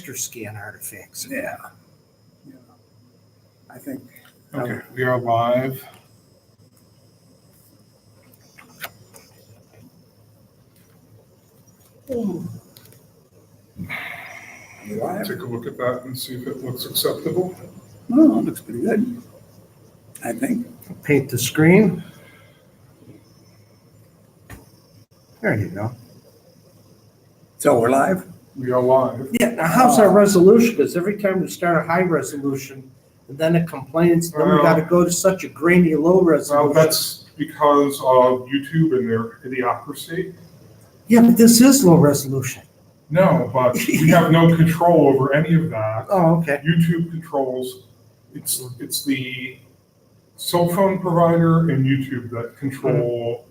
master scan artifacts. Yeah. I think. Okay, we are live. Live. Take a look at that and see if it looks acceptable. Oh, it looks pretty good. I think. Paint the screen. There you go. So we're live? We are live. Yeah, now how's our resolution? Because every time we start a high resolution, and then it complains, then we gotta go to such a grainy low Well, resolution. that's because of YouTube and their idiocracy. Yeah, but this is low resolution. No, but we have no control over any of that. Oh, okay. YouTube controls, it's the cell phone provider and YouTube that control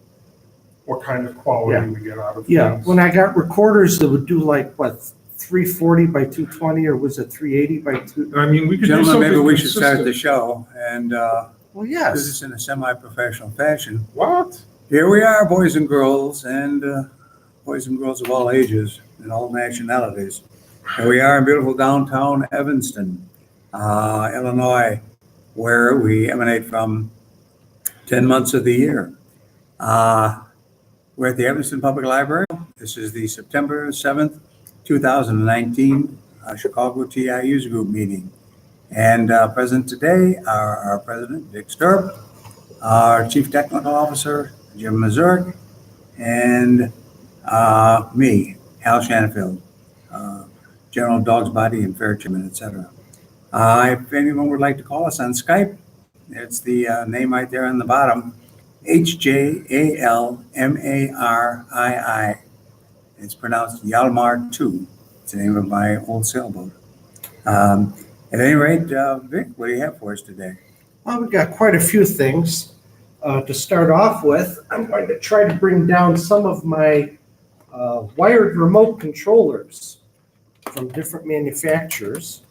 what kind of quality we get out of Yeah, things. when I got recorders that would do like, what, 340 by 220, or was it 380 by 2? I mean, we could do Gentlemen, something maybe we should start the consistent. show and Well, do yes. this in a semi-professional fashion. What? Here we are, boys and girls, and boys and girls of all ages and all nationalities. Here we are in beautiful downtown Evanston, Illinois, where we emanate from 10 months of the year. We're at the Evanston Public Library. This is the September 7th, 2019 Chicago CTIUG group meeting. And present today are our president, Dick Sturp, our chief technical officer, Jim Mazurk, and me, Hal Shanfield, general dog's body and fair chairman, etc. If anyone would like to call us on Skype, it's the name right there on the bottom, HJALMARII. It's pronounced Yalmar 2. It's the name of my old sailboat. At any rate, Vic, what do you have for us today? Well, we've got quite a few things. To start off with, I'm going to try to bring down some of my wired remote controllers from different manufacturers.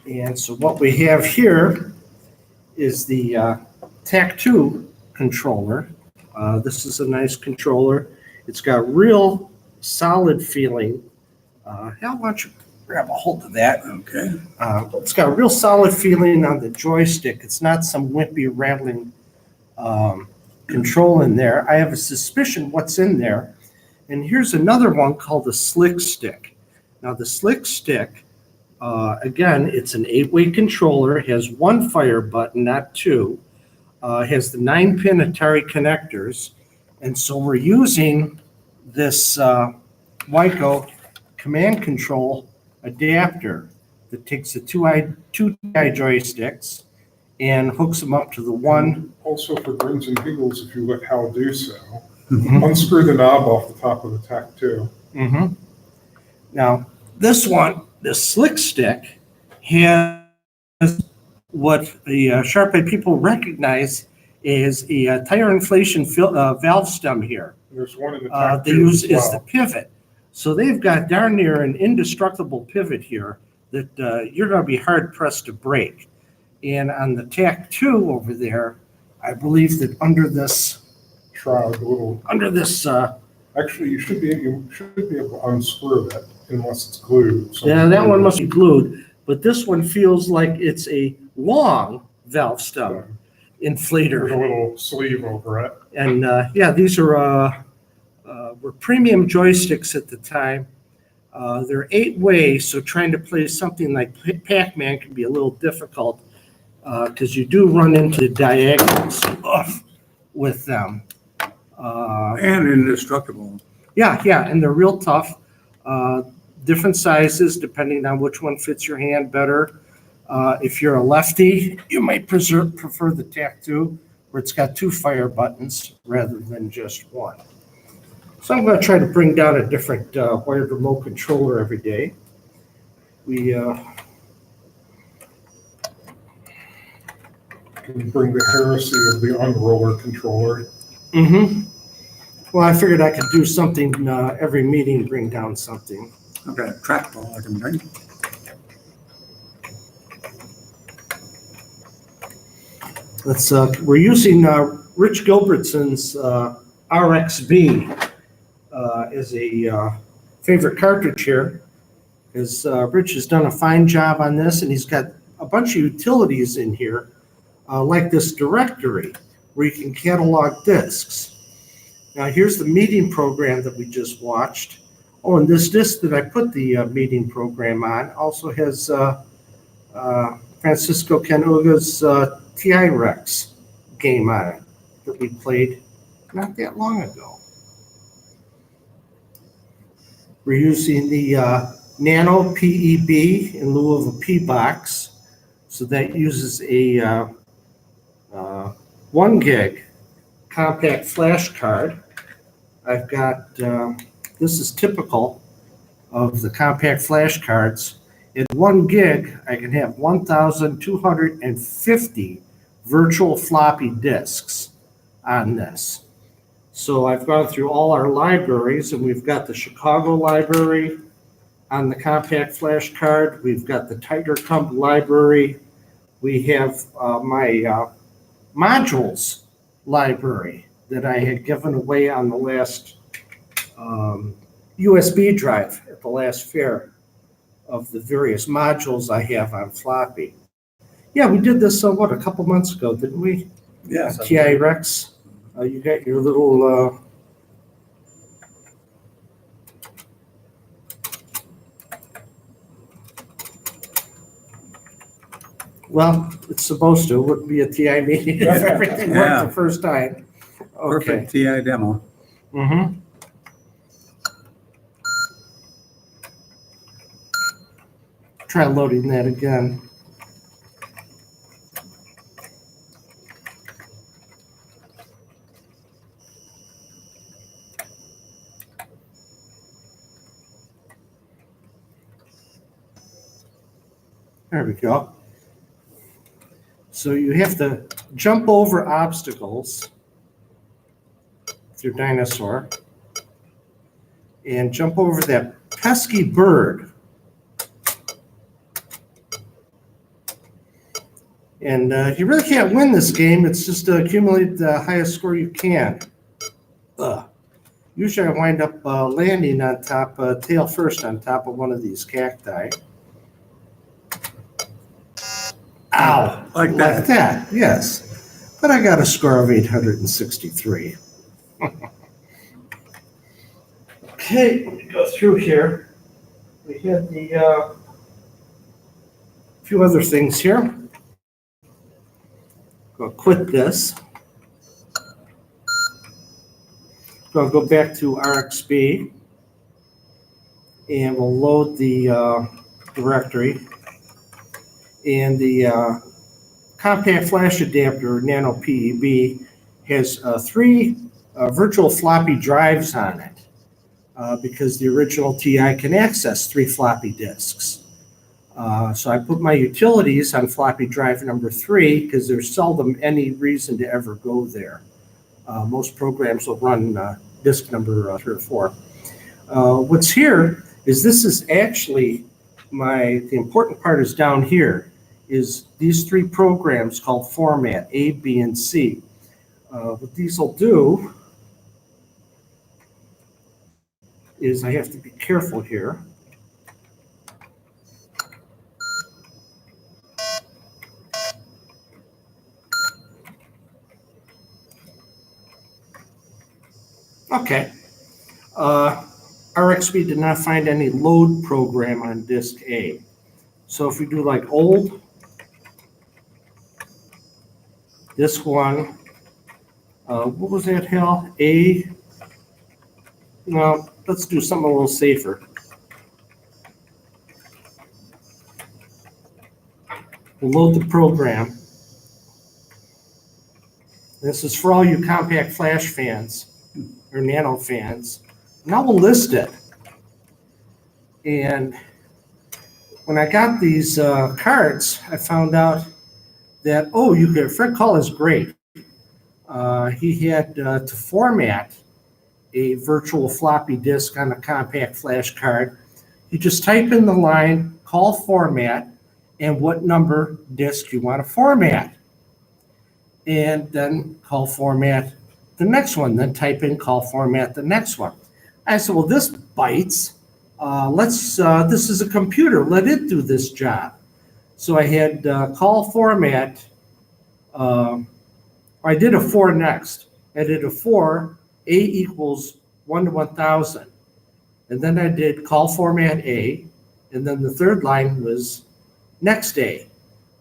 And so what we have here is the TAC2 controller. This is a nice controller. It's got real solid feeling. Hal, why don't you grab a hold of that? Okay. It's got a real solid feeling on the joystick. It's not some wimpy, rattling control in there. I have a suspicion what's in there. And here's another one called the Slick Stick. Now, the Slick Stick, again, it's an 8-way controller. It has one fire button, not two. It has the 9-pin Atari connectors. And so we're using this Wyco command control adapter that takes the two joysticks and hooks them up to the one. Also, for grins and giggles, if you let Hal do so, unscrew the knob off the top of the TAC2. Mm-hmm. Now, this one, the Slick Stick, has what the sharp-eyed people recognize is a tire inflation valve stem here. There's one in the TAC2 They use as is well. the pivot. So they've got darn near an indestructible pivot here that you're going to be hard-pressed to break. And on the TAC2 over there, I believe that under this, Shroud, a little. actually, You should be able to unscrew that unless it's glued. So yeah, that one must be glued, but this one feels like it's a long valve stem inflator. There's a little sleeve over it. And yeah, these are were premium joysticks at the time. They're 8-way, so trying to play something like Pac-Man can be a little difficult because you do run into the diagonals with them. And indestructible. Yeah, and they're real tough. Different sizes depending on which one fits your hand better. If you're a lefty, you might prefer the TAC2, where it's got 2 fire buttons rather than just one. So I'm going to try to bring down a different wired remote controller every day. We Can bring the heresy of the unroller controller. Well, I figured I could do something every meeting, bring down something. I've got a trackball I can bring. We're using Rich Gilbertson's RXB as a favorite cartridge here. Because Rich has done a fine job on this, and he's got a bunch of utilities in here, like this directory, where you can catalog disks. Now, here's the meeting program that we just watched. Oh, and this disk that I put the meeting program on also has Francisco Canuga's CTIUG game on it that we played not that long ago. We're using the Nano PEB in lieu of a P box. So that uses a 1 gig compact flash card. I've got, this is typical of the compact flash cards. At 1 gig, I can have 1,250 virtual floppy disks on this. So I've gone through all our libraries, and we've got the Chicago library on the compact flash card. We've got the Tiger Cump library. We have my modules library that I had given away on the last USB drive at the last fair of the various modules I have on floppy. Yeah, we did this, a couple months ago, didn't we? Yeah. TI-Rex. You got your little well, it's supposed to. It wouldn't be a TI meeting if everything worked the first time. Okay. Perfect TI demo. Mm-hmm. Try loading that again. There we go. So you have to jump over obstacles with your dinosaur and jump over that pesky bird. And you really can't win this game. It's just to accumulate the highest score you can. Usually I wind up landing on top, tail first on top of one of these cacti. Ow! Like that. Like that, yes. But I got a score of 863. Okay, let me go through here. We had the few other things here. Go quit this. I'll go back to RXB, and we'll load the directory. And the compact flash adapter, Nano PEB, has 3 virtual floppy drives on it because the original TI can access 3 floppy disks. So I put my utilities on floppy drive number 3 because there's seldom any reason to ever go there. Most programs will run disk number 3 or 4. What's here is this is actually the important part is down here, is these 3 programs called format, A, B, and C. What these will do is I have to be careful here. Okay. RXB did not find any load program on disk A. So if we do like old, this one, what was that, Hal? A, no, let's do something a little safer. We'll load the program. This is for all you compact flash fans or nano fans. Now we'll list it. And when I got these cards, I found out that, Fred Call is great. He had to format a virtual floppy disk on a compact flash card. You just type in the line, call format, and what number disk you want to format. And then call format the next one, then type in call format the next one. I said, well, this bites. This is a computer, let it do this job. So I had call format, I did a 4 next. I did a 4, A equals 1 to 1,000. And then I did call format A, and then the third line was next A.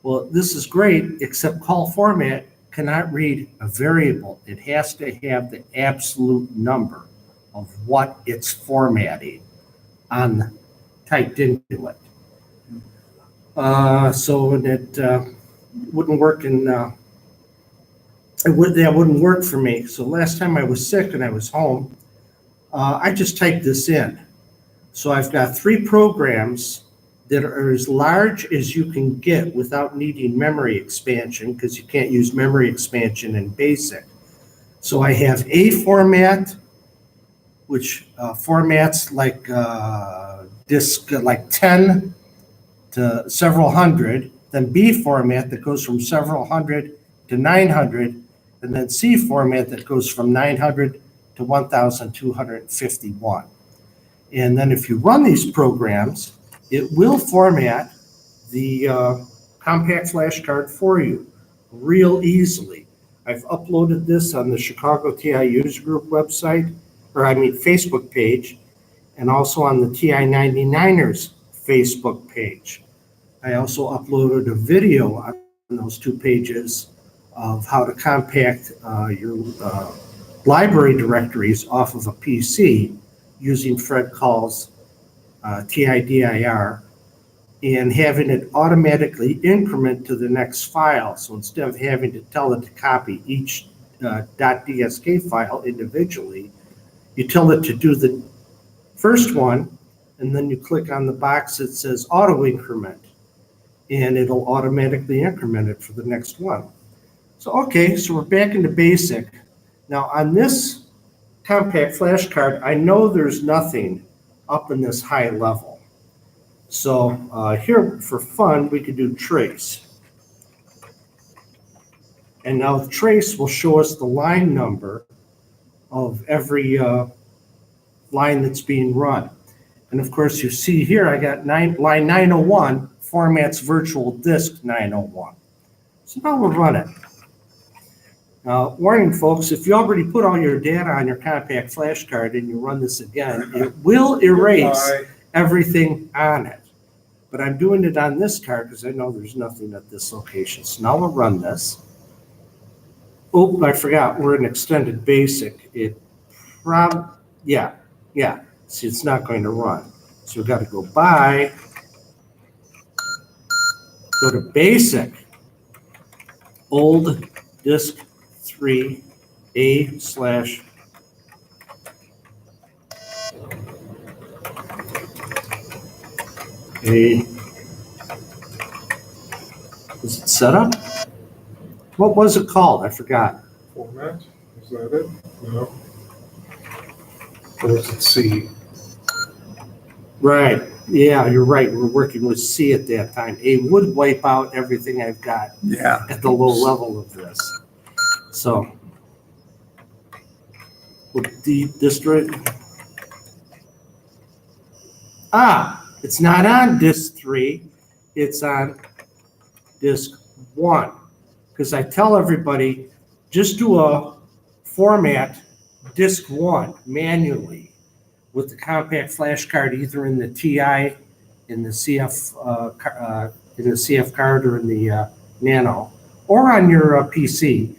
Well, this is great, except call format cannot read a variable. It has to have the absolute number of what it's formatting typed into it. So it wouldn't work that wouldn't work for me. So last time I was sick and I was home, I just typed this in. So I've got 3 programs that are as large as you can get without needing memory expansion, because you can't use memory expansion in BASIC. So I have A format, which formats like disk like 10 to several hundred, then B format that goes from several hundred to 900, and then C format that goes from 900 to 1,251. And then if you run these programs, it will format the compact flash card for you real easily. I've uploaded this on the Chicago TIUG group website, Facebook page, and also on the TI-99ers Facebook page. I also uploaded a video on those 2 pages of how to compact your library directories off of a PC using Fred Call's TIDIR and having it automatically increment to the next file. So instead of having to tell it to copy each .dsk file individually, you tell it to do the first one, and then you click on the box that says auto increment, and it'll automatically increment it for the next one. So, okay, so we're back into BASIC. Now on this compact flash card, I know there's nothing up in this high level. So here for fun, we could do trace. And now the trace will show us the line number of every line that's being run. And of course, you see here, I got line 901, formats virtual disk 901. So now we'll run it. Now, warning folks, if you already put all your data on your compact flash card and you run this again, it will erase everything on it. But I'm doing it on this card because I know there's nothing at this location. So now we'll run this. Oh, I forgot, we're in extended BASIC. Yeah. See, it's not going to run. So we've got to go by, go to BASIC, old disk 3, A/. Is it set up? What was it called? I forgot. Format, is that it? No. Or is it C? Right. Yeah, you're right. We're working with C at that time. A would wipe out everything I've got at the low level of this. So, with the district. It's not on disk 3. It's on disk 1. Because I tell everybody, just do a format disk 1 manually with the compact flash card, either in the TI, in the CF card, or in the Nano, or on your PC.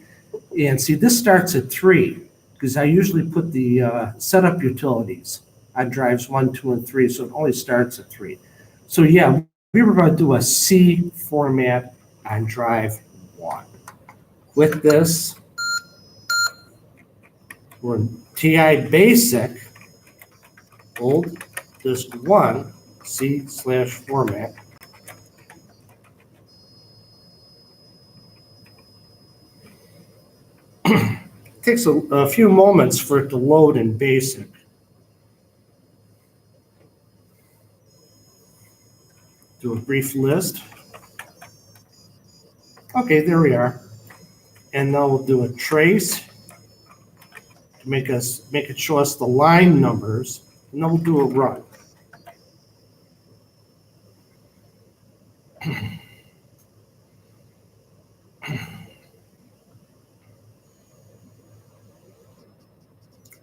And see, this starts at 3 because I usually put the setup utilities on drives 1, 2, and 3, so it only starts at 3. So yeah, we were going to do a C format on drive 1. With this, we're in TI Basic, old disk 1, C/format. It takes a few moments for it to load in BASIC. Do a brief list. Okay, there we are. And now we'll do a trace to make it show us the line numbers, and then we'll do a run.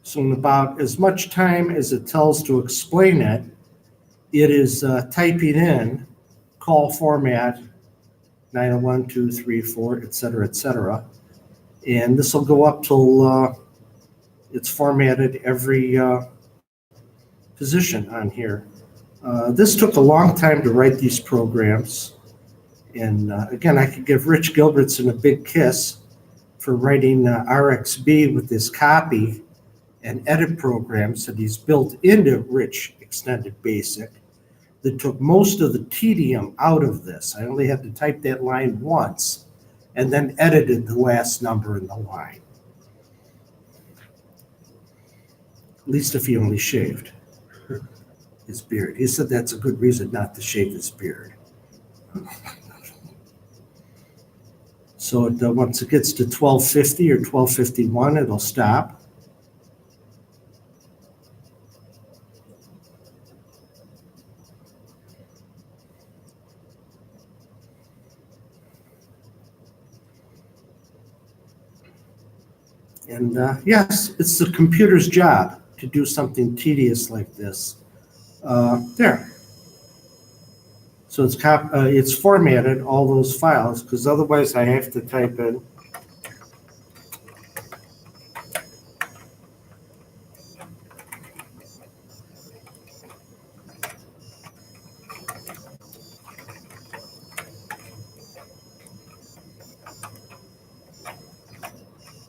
So in about as much time as it tells to explain it, it is typing in call format 901, 2, 3, 4, et cetera, and this will go up till it's formatted every position on here. This took a long time to write these programs, and again, I could give Rich Gilbertson a big kiss for writing RXB with this copy and edit programs that he's built into Rich Extended Basic that took most of the tedium out of this. I only had to type that line once and then edited the last number in the line. At least if he only shaved his beard. He said that's a good reason not to shave his beard. So once it gets to 1250 or 1251, it'll stop. And yes, it's the computer's job to do something tedious like this. There. So it's formatted all those files, because otherwise I have to type in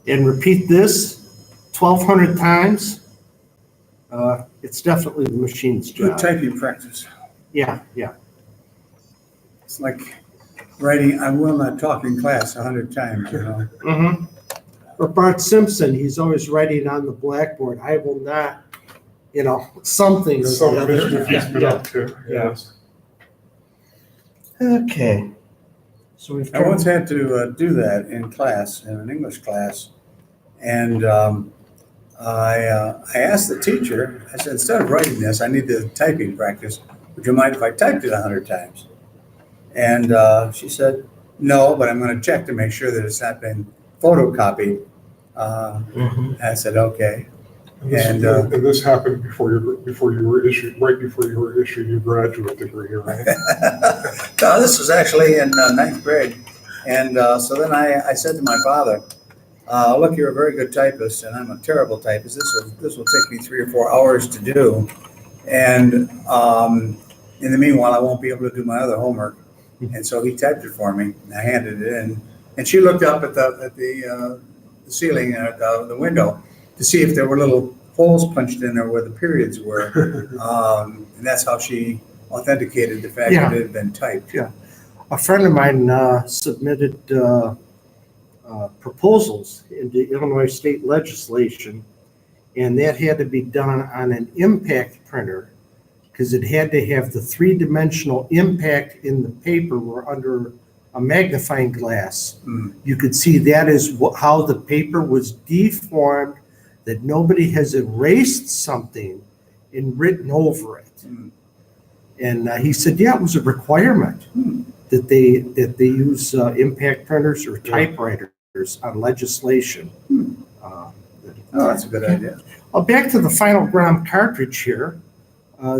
and repeat this 1,200 times. It's definitely the machine's Good job. typing practice. Yeah. It's like writing, I will not talk in class 100 times, you know. Mm-hmm. Or Bart Simpson, he's always writing on the blackboard, I will not, something. or Some the other. mischief he's been up to. Yeah. Yes. Okay. So we've I once had to do that in class, in an English class, and I asked the teacher, I said, instead of writing this, I need the typing practice. Would you mind if I typed it 100 times? And she said, no, but I'm going to check to make sure that it's not been photocopied. I said, okay. And this happened before you were issued your graduate degree, right? No, this was actually in ninth grade. And so then I said to my father, look, you're a very good typist, and I'm a terrible typist. This will take me 3 or 4 hours to do. And in the meanwhile, I won't be able to do my other homework. And so he typed it for me, and I handed it in. And she looked up at the ceiling at the window to see if there were little holes punched in there where the periods were. And that's how she authenticated the fact that it had been typed. Yeah. A friend of mine submitted proposals in the Illinois state legislation, and that had to be done on an impact printer because it had to have the 3-dimensional impact in the paper where under a magnifying glass. You could see that is how the paper was deformed, that nobody has erased something and written over it. And he said, yeah, it was a requirement that they use impact printers or typewriters on legislation. Oh, that's a good idea. Back to the Final Gram cartridge here.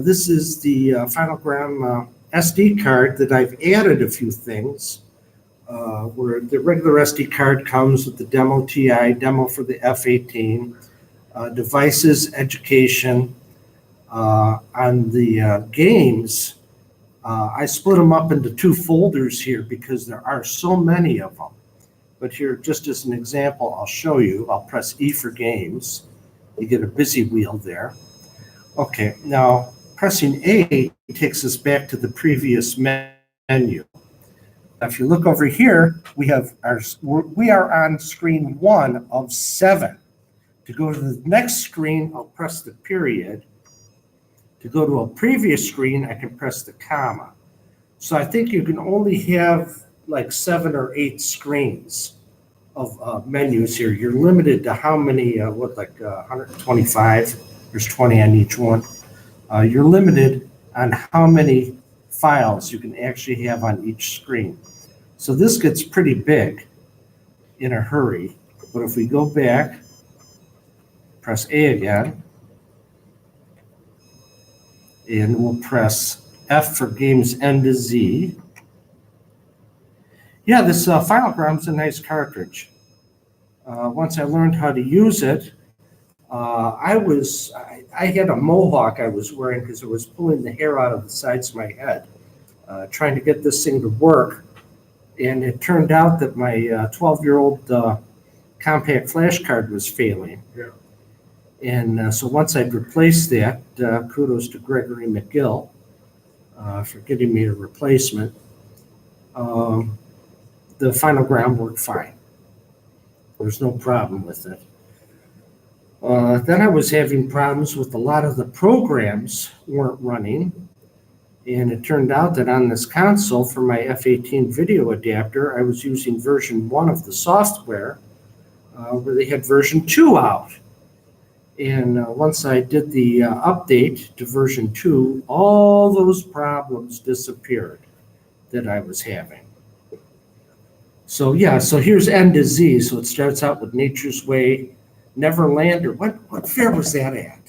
This is the Final Gram SD card that I've added a few things. Where the regular SD card comes with the demo TI, demo for the F-18, devices, education. On the games, I split them up into 2 folders here because there are so many of them. But here, just as an example, I'll show you. I'll press E for games. You get a busy wheel there. Okay, now pressing A takes us back to the previous menu. Now, if you look over here, we are on screen 1 of 7. To go to the next screen, I'll press the period. To go to a previous screen, I can press the comma. So I think you can only have like 7 or 8 screens of menus here. You're limited to how many, 125? There's 20 on each one. You're limited on how many files you can actually have on each screen. So this gets pretty big in a hurry. But if we go back, press A again, and we'll press F for games N to Z. Yeah, this Final Ground's a nice cartridge. Once I learned how to use it, I had a mohawk I was wearing because it was pulling the hair out of the sides of my head, trying to get this thing to work. And it turned out that my 12-year-old compact flash card was failing. Yeah. And so once I'd replaced that, kudos to Gregory McGill for getting me a replacement, the Final Ground worked fine. There's no problem with it. Then I was having problems with a lot of the programs weren't running. And it turned out that on this console for my F18 video adapter, I was using version 1 of the software where they had version 2 out. And once I did the update to version 2, all those problems disappeared that I was having. So yeah, so here's N to Z. So it starts out with Nature's Way, Neverlander. What fair was that at?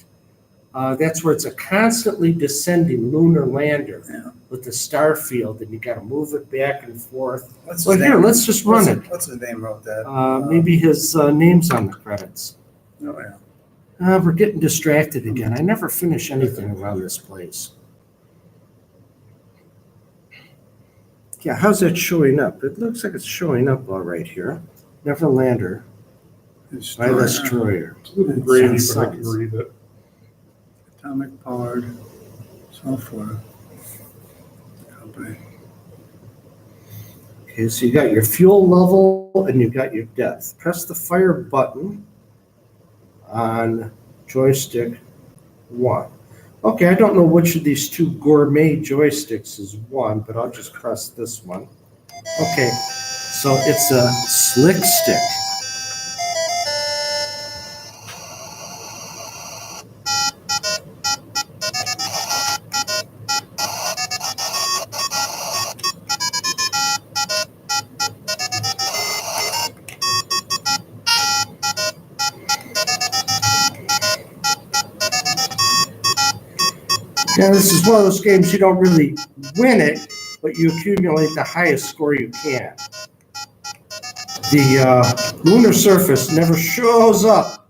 That's where it's a constantly descending lunar lander with the star field, and you got to move it back and forth. Well, here, let's just run it. What's his name wrote that? Maybe his name's on the credits. Oh, yeah. We're getting distracted again. I never finish anything around this place. Yeah, how's that showing up? It looks like it's showing up all right here. Neverlander by Destroyer. It's a little grainy, but I can read it. Atomic powered software company. Okay, so you got your fuel level and you got your depth. Press the fire button on joystick 1. Okay, I don't know which of these two gourmet joysticks is 1, but I'll just press this one. Okay, so it's a slick stick. Yeah, this is one of those games you don't really win it, but you accumulate the highest score you can. The lunar surface never shows up.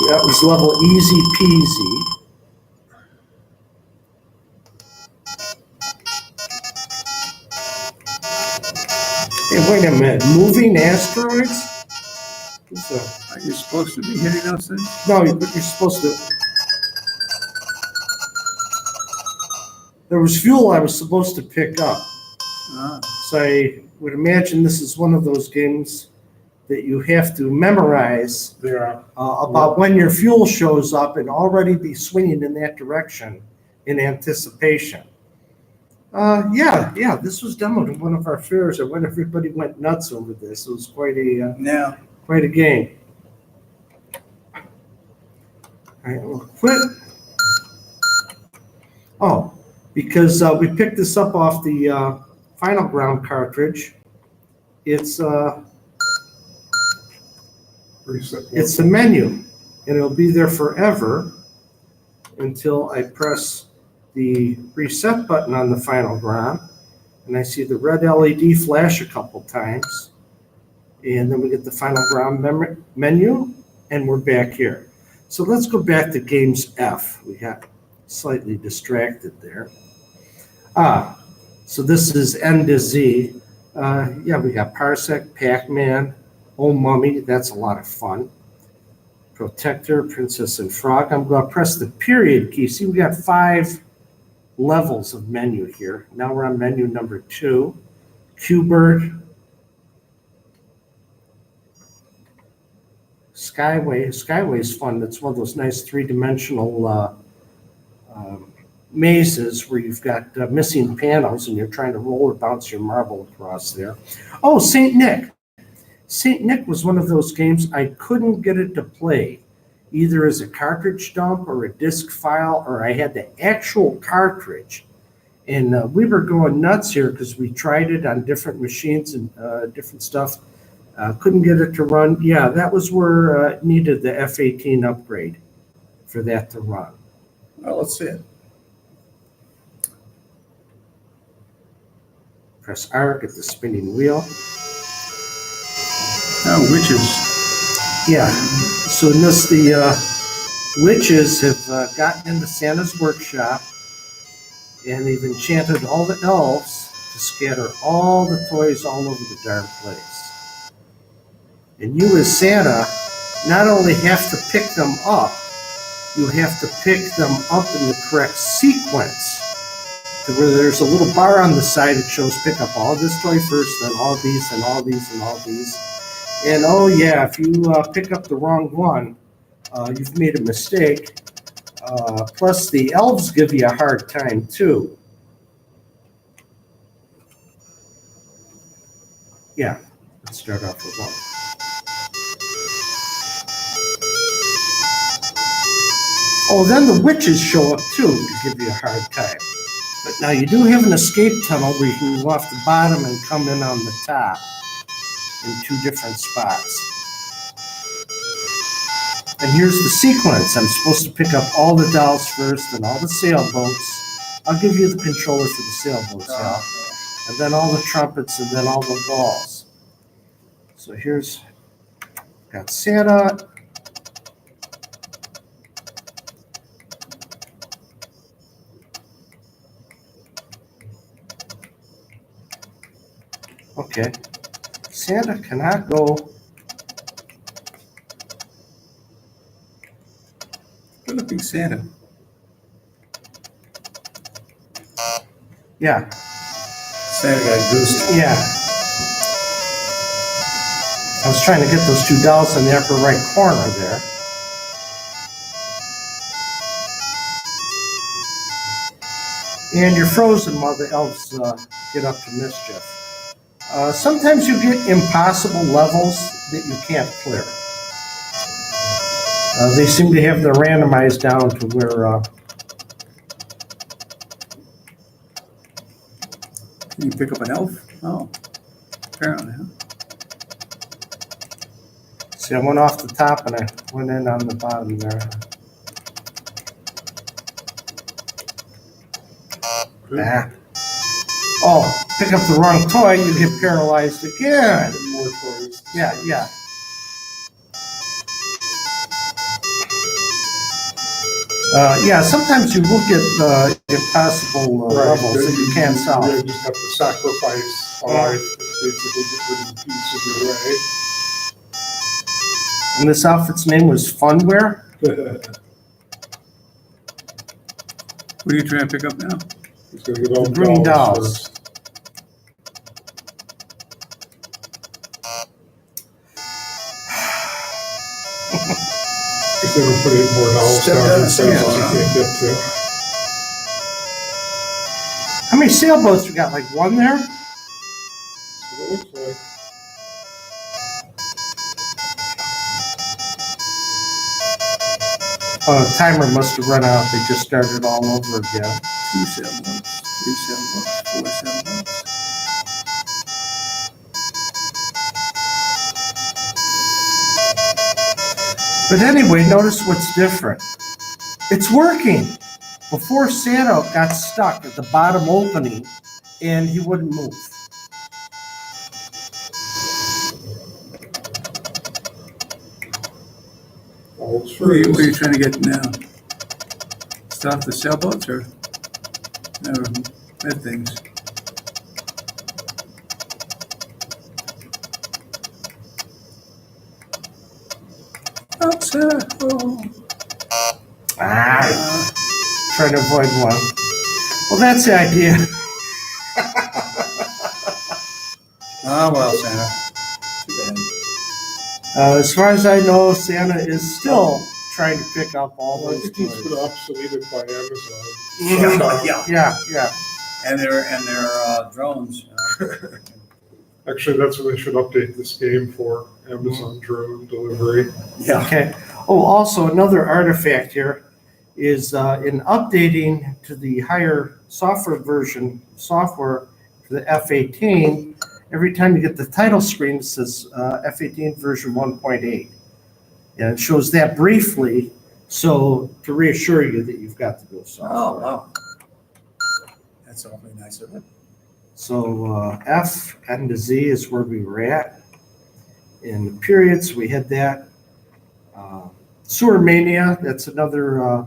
That was level easy peasy. Hey, wait a minute. Moving asteroids? Are you supposed to be hitting those things? No, but you're supposed to. There was fuel I was supposed to pick up. So I would imagine this is one of those games that you have to memorize about when your fuel shows up and already be swinging in that direction in anticipation. Yeah, this was demoed in one of our fairs, and when everybody went nuts over this, it was quite a game. All right, we'll quit. Oh, because we picked this up off the Final Ground cartridge. It's a menu, and it'll be there forever until I press the reset button on the Final Ground, and I see the red LED flash a couple times, and then we get the Final Ground menu, and we're back here. So let's go back to Games F. We got slightly distracted there. So this is N to Z. Yeah, we got Parsec, Pac-Man, Old Mummy. That's a lot of fun. Protector, Princess and Frog. I'm going to press the period key. See, we got 5 levels of menu here. Now we're on menu number 2. Q-Bird. Skyway. Skyway is fun. It's one of those nice 3-dimensional mazes where you've got missing panels and you're trying to roll or bounce your marble across there. Oh, St. Nick. St. Nick was one of those games I couldn't get it to play, either as a cartridge dump or a disc file, or I had the actual cartridge. And we were going nuts here because we tried it on different machines and different stuff. Couldn't get it to run. Yeah, that was where it needed the F18 upgrade for that to run. Well, let's see it. Press R, get the spinning wheel. Oh, witches. Yeah, so in this, the witches have gotten into Santa's workshop, and they've enchanted all the elves to scatter all the toys all over the darn place. And you as Santa not only have to pick them up, you have to pick them up in the correct sequence. To where there's a little bar on the side that shows pick up all this toy first, then all these, and all these, and all these. And oh yeah, if you pick up the wrong one, you've made a mistake. Plus the elves give you a hard time too. Yeah, let's start off with one. Oh, then the witches show up too to give you a hard time. But now you do have an escape tunnel where you can go off the bottom and come in on the top in two different spots. And here's the sequence. I'm supposed to pick up all the dolls first, then all the sailboats. I'll give you the controller for the sailboats now. And then all the trumpets, and then all the balls. So here's, got Santa. Okay. Santa cannot go. Good looking Santa. Yeah. Santa got goosed. Yeah. I was trying to get those two dolls in the upper right corner there. And you're frozen while the elves get up to mischief. Sometimes you get impossible levels that you can't clear. They seem to have them randomized down to where... Can you pick up an elf? Oh, apparently, huh? See, I went off the top and I went in on the bottom there. Ah. Oh, pick up the wrong toy, you get paralyzed again. More toys. Yeah, yeah. Yeah, sometimes you will get impossible levels that you can't solve. You just have to sacrifice life to basically get rid of the piece in your way. And this outfit's name was Funwear. What are you trying to pick up now? He's gonna get all The green dolls. first. He's gonna put in more dolls Step down down, in step places down. he can't get to. How many sailboats we got? Like one there? So it looks like Timer must have run out. They just started all over again. 2 sailboats, 3 sailboats, 4 sailboats. But anyway, notice what's different. It's working. Before Santa got stuck at the bottom opening and he wouldn't move. all What are you trees. trying to get now? Start the sailboats or red things? Oh, Santa. Oh. Trying to avoid one. Well, that's the idea. Ah, well, Santa. Too bad. As far as I know, Santa is still trying to pick up all I those think he's toys. been obsoleted by Amazon. Yeah, yeah. Yeah, yeah. And their drones. Actually, that's what they should update this game for, Amazon drone delivery. Yeah. Okay. Oh, also another artifact here is in updating to the higher software for the F-18, every time you get the title screen, it says F-18 version 1.8. And it shows that briefly, so to reassure you that you've got the new software. Oh, wow. That's awfully nice of it. So F and the Z is where we were at. In the periods, we had that. Sewer Mania, that's another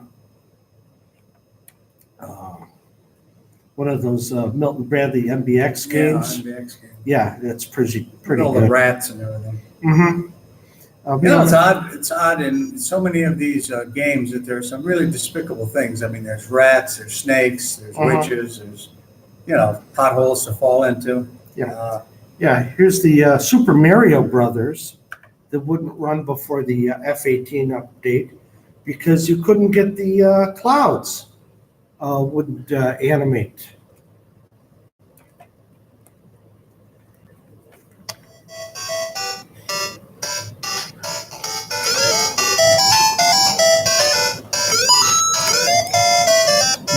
one of those Milton Bradley MBX games. Yeah, MBX game. Yeah, that's pretty All the good. rats and everything. Mm-hmm. You know, it's odd in so many of these games that there's some really despicable things. I mean, there's rats, there's snakes, there's witches, there's, potholes to fall into. Yeah. Yeah, here's the Super Mario Brothers that wouldn't run before the F-18 update because you couldn't get the clouds wouldn't animate.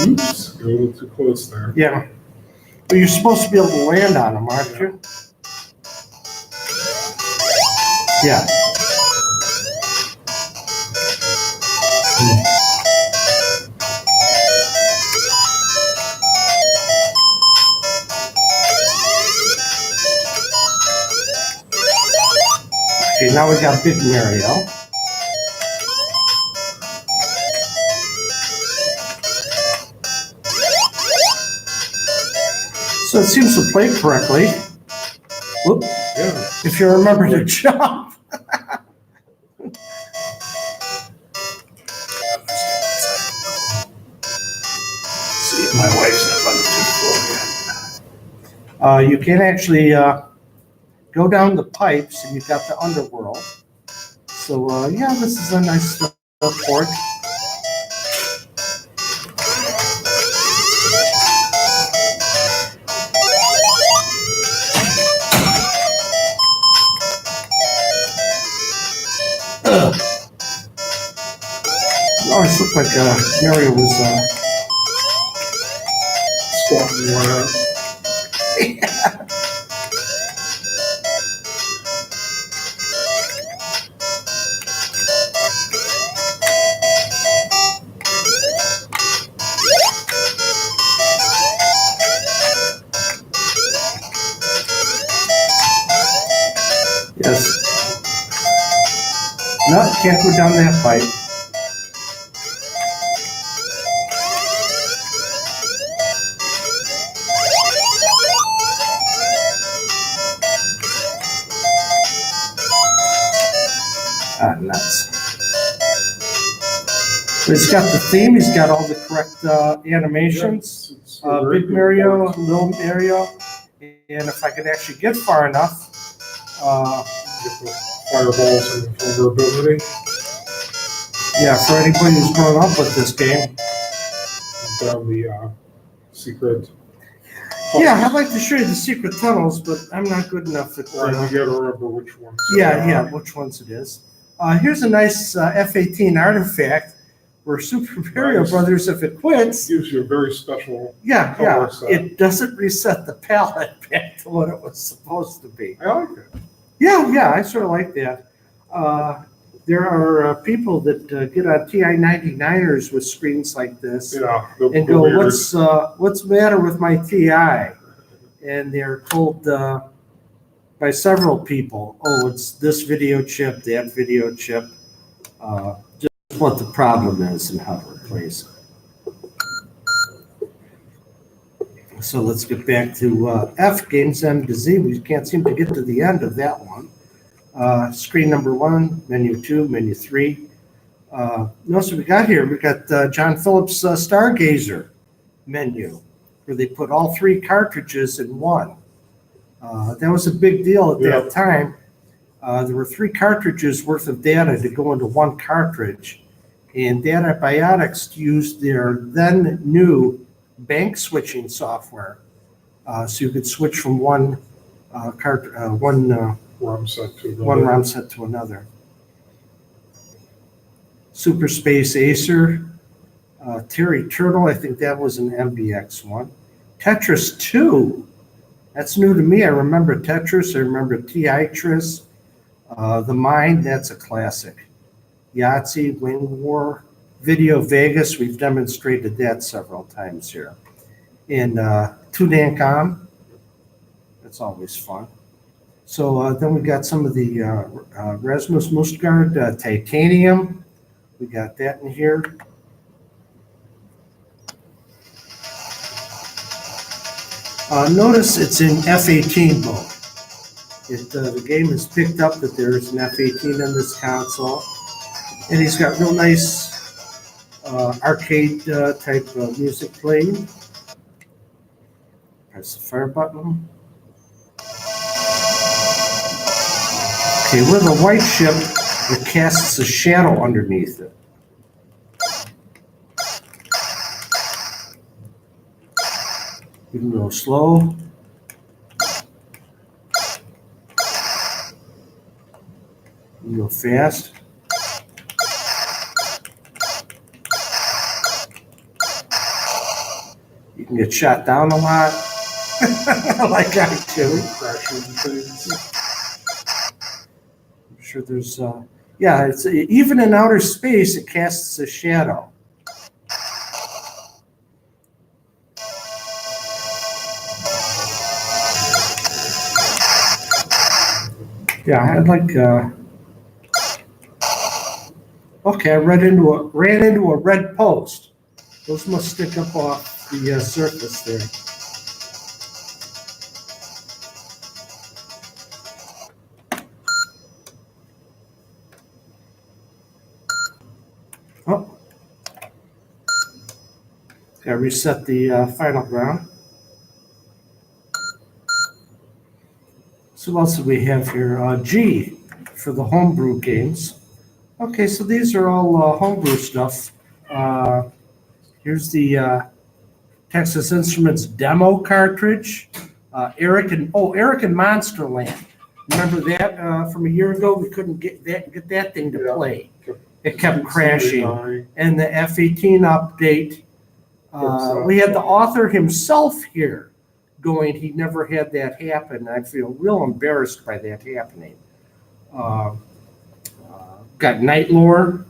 Oops, got a little too close there. Yeah. But you're supposed to be able to land on them, aren't you? Yeah. Okay, now we got Big Mario. So it seems to play correctly. Whoop. Yeah. If you remember to jump. See if my wife's not running too slow here. You can actually go down the pipes and you've got the underworld. So yeah, this is a nice port. It always looked like Mario was Squatting one out. Yes. No, can't go down that pipe. Nuts. But it's got the theme. He's got all the correct animations. It's Big Mario, Little Mario, and if I could actually get far enough, Get the fireballs and the vulnerability. yeah, for anybody who's grown up with this game. Down the secret. Yeah, I'd like to show you the secret tunnels, but I'm not good enough at. Right, you gotta remember which ones. Yeah, which ones it is. Here's a nice F-18 artifact where Super Mario Nice. Brothers, if it quits, Gives you a very special. yeah, color set. it doesn't reset the palette back to what it was supposed to be. I like it. Yeah, I sort of like that. There are people that get on TI-99ers with screens like this Yeah. and go, what's the matter with my TI? And they're told by several people, oh, it's this video chip, that video chip, just what the problem is and how to replace it. So let's get back to F, games M to Z. We can't seem to get to the end of that one. Screen number 1, menu 2, menu 3. Notice what we got here. We got John Phillips' Stargazer menu, where they put all 3 cartridges in one. That was a big deal at that time. There were 3 cartridges worth of data to go into one cartridge, and Databiotics used their then new bank switching software, so you could switch from one ROM set to the. one ROM set to another. Super Space Acer, Terry Turtle, I think that was an MBX one. Tetris 2, that's new to me. I remember Tetris, I remember Tetris. The Mind, that's a classic. Yahtzee, Wing War, Video Vegas, we've demonstrated that several times here. And Tudancom, that's always fun. So then we got some of the Rasmus Mustgard Titanium. We got that in here. Notice it's in F-18 mode. The game has picked up that there's an F-18 in this console. And he's got real nice arcade type music playing. Press the fire button. Okay, with a white ship, it casts a shadow underneath it. You can go slow. You can go fast. You can get shot down a lot. Like I do. I'm sure there's, yeah, it's even in outer space, it casts a shadow. Yeah, I'd like. Okay, I ran into a red post. Those must stick up off the surface there. Oh, got to reset the final ground. So what else do we have here? G for the homebrew games. Okay, so these are all homebrew stuff. Here's the Texas Instruments demo cartridge. Eric and Monsterland. Remember that from a year ago? We couldn't get that thing to play. It kept crashing. And the F-18 update. We had the author himself here going, he never had that happen. I feel real embarrassed by that happening. Got Night Lore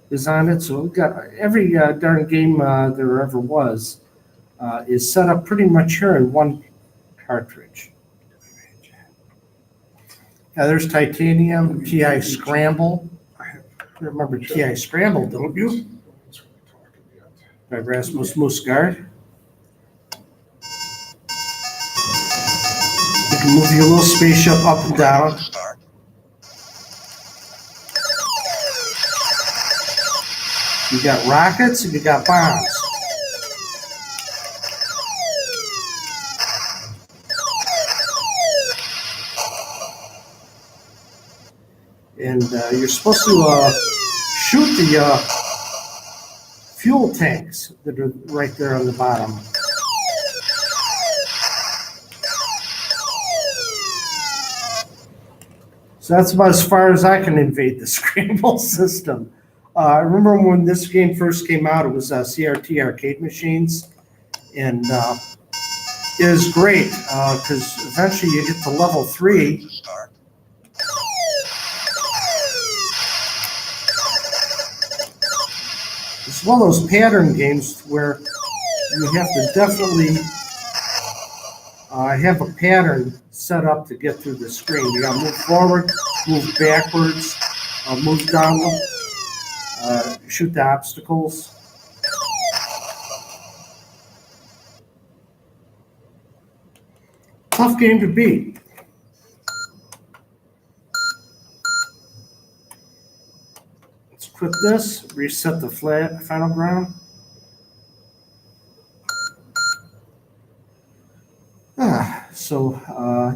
is on it, so we've got every darn game there ever was is set up pretty much here in one cartridge. Yeah, there's Titanium, TI Scramble. You remember TI Scramble, don't you? By Rasmus Mustgard. You can move your little spaceship up and down. You got rockets and you got bombs. And you're supposed to shoot the fuel tanks that are right there on the bottom. So that's about as far as I can invade the Scramble system. I remember when this game first came out, it was CRT arcade machines. And it was great because eventually you get to level 3. It's one of those pattern games where you have to definitely have a pattern set up to get through the screen. You got to move forward, move backwards, move down, shoot the obstacles. Tough game to beat. Let's quit this, reset the final ground.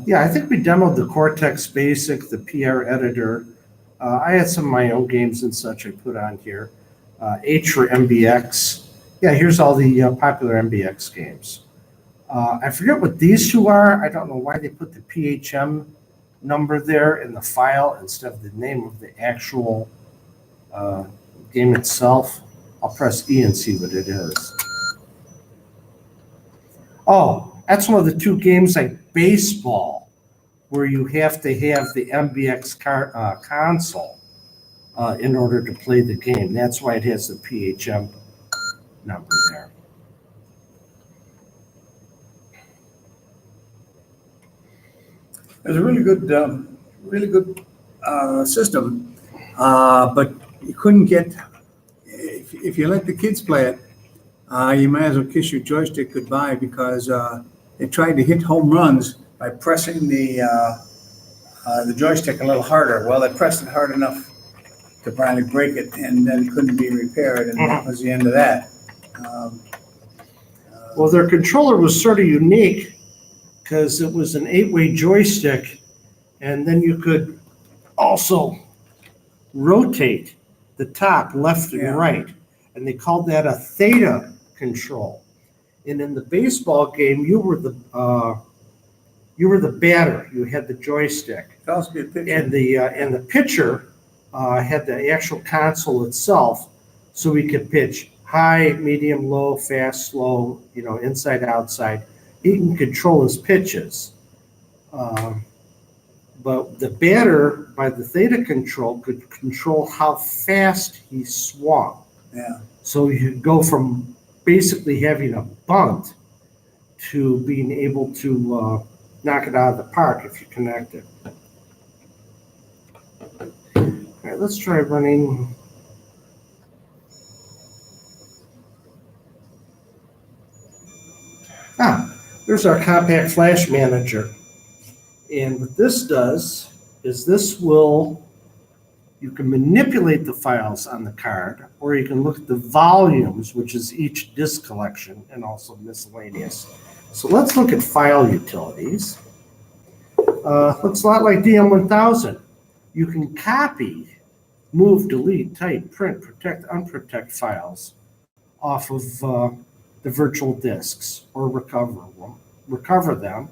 Yeah, I think we demoed the Cortex Basic, the PR editor. I had some of my own games and such I put on here. H for MBX. Yeah, here's all the popular MBX games. I forget what these two are. I don't know why they put the PHM number there in the file instead of the name of the actual game itself. I'll press E and see what it is. Oh, that's one of the two games like baseball, where you have to have the MBX console in order to play the game. That's why it has the PHM number there. It's a really good system, but you couldn't get, if you let the kids play it, you might as well kiss your joystick goodbye, because they tried to hit home runs by pressing the joystick a little harder. Well, they pressed it hard enough to finally break it, and then couldn't be repaired, and that was the end of that. Well, their controller was sort of unique because it was an 8-way joystick, and then you could also rotate the top left and Yeah. right, and they called that a theta control. And in the baseball game, you were the batter. You had the joystick, Could also be a picture. and the pitcher had the actual console itself, so we could pitch high, medium, low, fast, slow, inside, outside. He can control his pitches. But the batter, by the theta control, could control how fast he swung. Yeah. So you could go from basically having a bunt to being able to knock it out of the park if you connect it. All right, let's try running. There's our compact flash manager. And what this does is you can manipulate the files on the card, or you can look at the volumes, which is each disk collection, and also miscellaneous. So let's look at file utilities. Looks a lot like DM1000. You can copy, move, delete, type, print, protect, unprotect files off of the virtual disks, or recover them,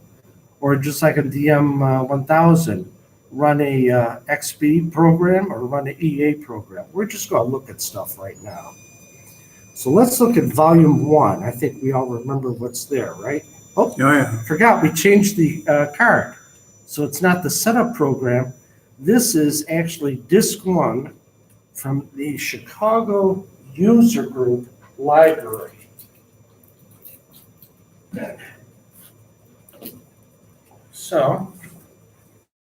or just like a DM1000, run a XP program or run an EA program. We're just going to look at stuff right now. So let's look at volume 1. I think we all remember what's there, right? Oh, yeah. forgot we changed the card. So it's not the setup program. This is actually disk 1 from the Chicago User Group library. So,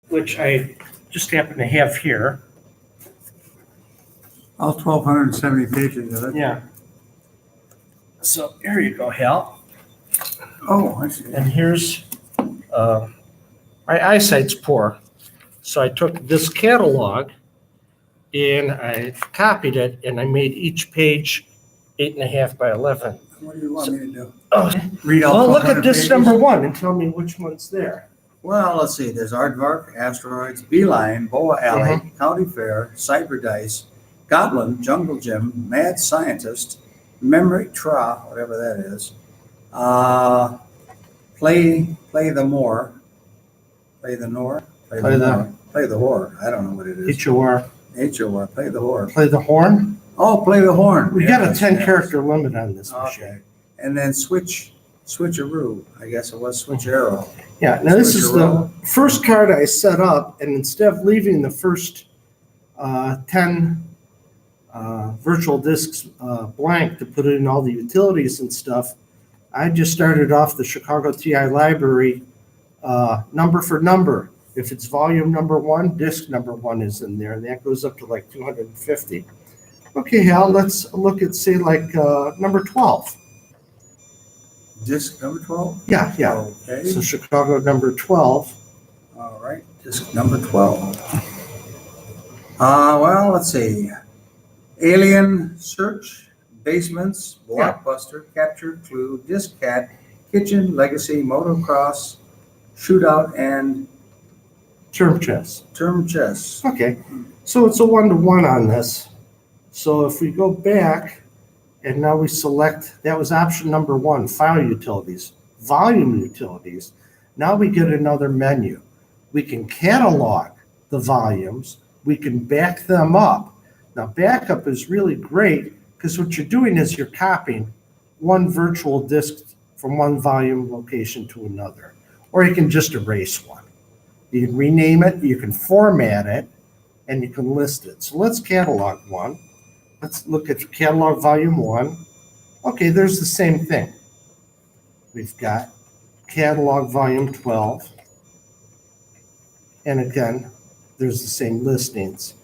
which I just happen to have here. All 1,270 pages of it. Yeah. So here you go, Hal. Oh, I see. And here's, my eyesight's poor. So I took this catalog and I copied it and I made each page 8.5 by 11. What do you want me to do? Oh, Read all well, look 1,200 at this pages? number 1 and tell me which one's there. Well, let's see. There's Aardvark, Asteroids, Beeline, Boa Alley, County Fair, Cyber Dice, Goblin, Jungle Gym, Mad Scientist, Memory Tra, whatever that is. Play the More. Play the Nor. Play the Whore. I don't know what it is. H-O-R. H-O-R. Play the Whore. Play the horn. Oh, Play the Horn. We got a Yes, 10 yes. character limit on this machine. Okay. And then Switcheroo. I guess it was Switch Arrow. Yeah, now this is the Switcheroo. first card I set up, and instead of leaving the first 10 virtual disks blank to put in all the utilities and stuff, I just started off the Chicago TI library number for number. If it's volume number 1, disk number 1 is in there, and that goes up to like 250. Okay, Hal, let's look at, say, like number 12. Disc number 12? Yeah. Okay. So Chicago number 12. All right. Disc number 12. Well, let's see. Alien Search, Basements, Blockbuster, Capture, Clue, Disc Cat, Kitchen, Legacy, Motocross, Shootout, and Term chess. Term Chess. Okay, so it's a 1-to-1 on this. So if we go back and now we select, that was option number 1, file utilities. volume utilities. Now we get another menu. We can catalog the volumes. We can back them up. Now, backup is really great because what you're doing is you're copying one virtual disk from one volume location to another. Or you can just erase one. You can rename it, you can format it, and you can list it. So let's catalog one. Let's look at catalog volume 1. Okay, there's the same thing. We've got catalog volume 12. And again, there's the same listings.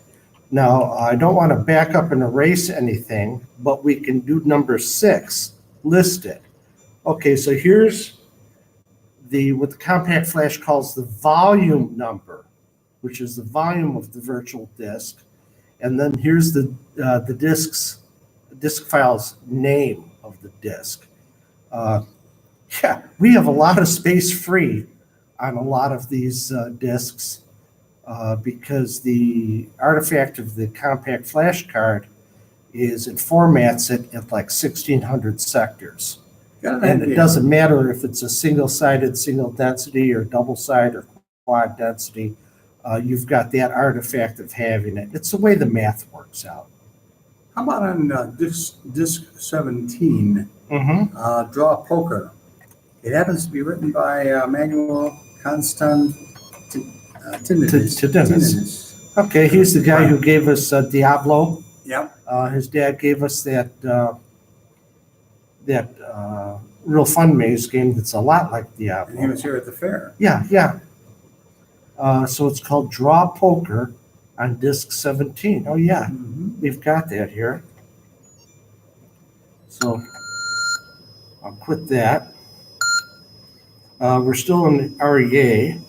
Now, I don't want to back up and erase anything, but we can do number 6, list it. Okay, so here's what the compact flash calls the volume number, which is the volume of the virtual disk. And then here's the disk file's name of the disk. Yeah, we have a lot of space free on a lot of these disks because the artifact of the compact flash card is it formats it at like 1600 sectors. And it doesn't matter if it's a single-sided, single density, or double-sided or quad density. You've got that artifact of having it. It's the way the math works out. How about on disc 17, Draw Poker? It happens to be written by Manuel Constantinidis. Okay, he's the guy who gave us Diablo. Yep. His dad gave us that Real Fun Maze game that's a lot like Diablo. And he was here at the fair. Yeah. So it's called Draw Poker on disc 17. Oh, yeah, we've got that here. So I'll quit that. We're still in REA.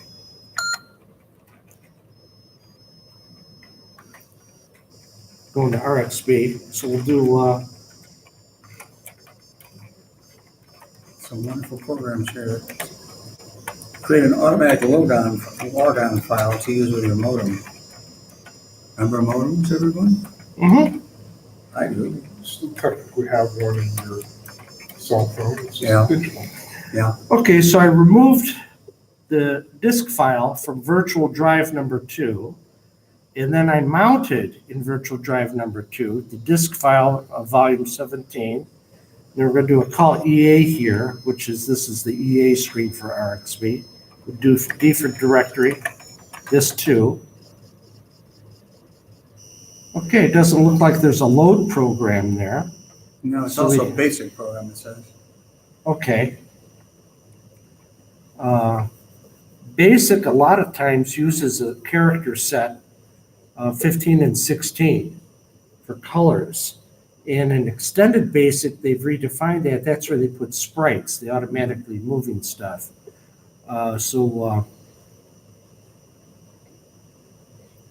Going to RXB. So we'll do some wonderful programs here. Create an automatic logon file to use with your modem. Remember modems, everyone? I do. Still technically have one in your cell phone. It's Yeah. digital. Yeah. Okay, so I removed the disk file from virtual drive number 2, and then I mounted in virtual drive number 2 the disk file of volume 17. Then we're going to do a call EA here, which is this is the EA screen for RXB. We'll do D for directory, this 2. Okay, it doesn't look like there's a load program there. No, it's So also we- a basic program, it says. Okay. Basic a lot of times uses a character set of 15 and 16 for colors. And in extended basic, they've redefined that. That's where they put sprites, the automatically moving stuff.